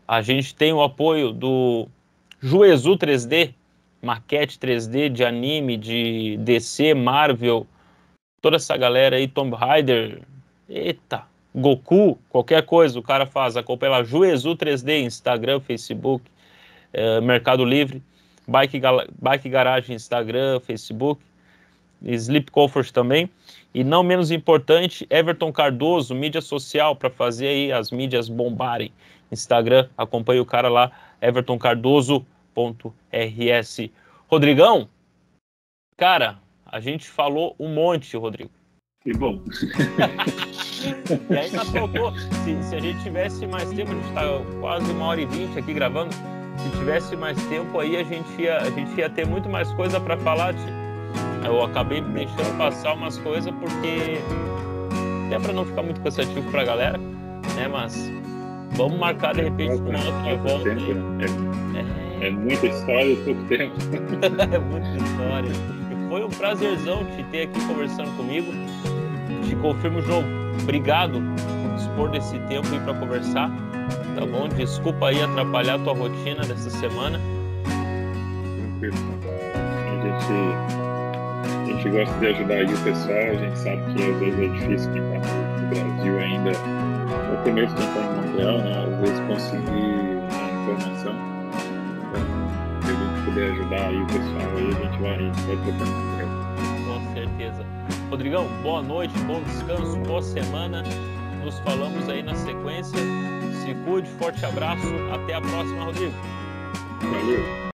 S1: A gente tem o apoio do Juezu 3D, maquete 3D de anime, de DC, Marvel, toda essa galera aí, Tomb Raider, eita, Goku, qualquer coisa o cara faz. Acompanha lá, Juezu 3D, Instagram, Facebook, Mercado Livre, Bike Garagem, Instagram, Facebook, Sleep Comfort também. E não menos importante, Everton Cardoso, mídia social, para fazer aí as mídias bombarem. Instagram, acompanha o cara lá, evertoncardoso.rs. Rodrigão, cara, a gente falou um monte, Rodrigo.
S2: Que bom.
S1: E ainda faltou, se a gente tivesse mais tempo, a gente está quase 1h20 aqui gravando, se tivesse mais tempo aí a gente ia ter muito mais coisa para falar. Eu acabei deixando passar umas coisas porque até para não ficar muito cansativo para a galera, né? Mas vamos marcar de repente uma outra volta.
S2: Tempo, né? É muita história em pouco tempo.
S1: É muita história. E foi um prazerzão te ter aqui conversando comigo. Te confirmo de novo. Obrigado por dispor desse tempo aí para conversar. Tá bom? Desculpa aí atrapalhar a tua rotina dessa semana.
S2: A gente gosta de ajudar aí o pessoal. A gente sabe que às vezes é difícil quem está no Brasil ainda, ou até mesmo quem está em Montreal, né? Às vezes conseguir a informação. Então, se a gente puder ajudar aí o pessoal, aí a gente vai trocando.
S1: Com certeza. Rodrigão, boa noite, bom descanso, boa semana. Nos falamos aí na sequência. Se cuide, forte abraço. Até a próxima, Rodrigo.
S2: Valeu.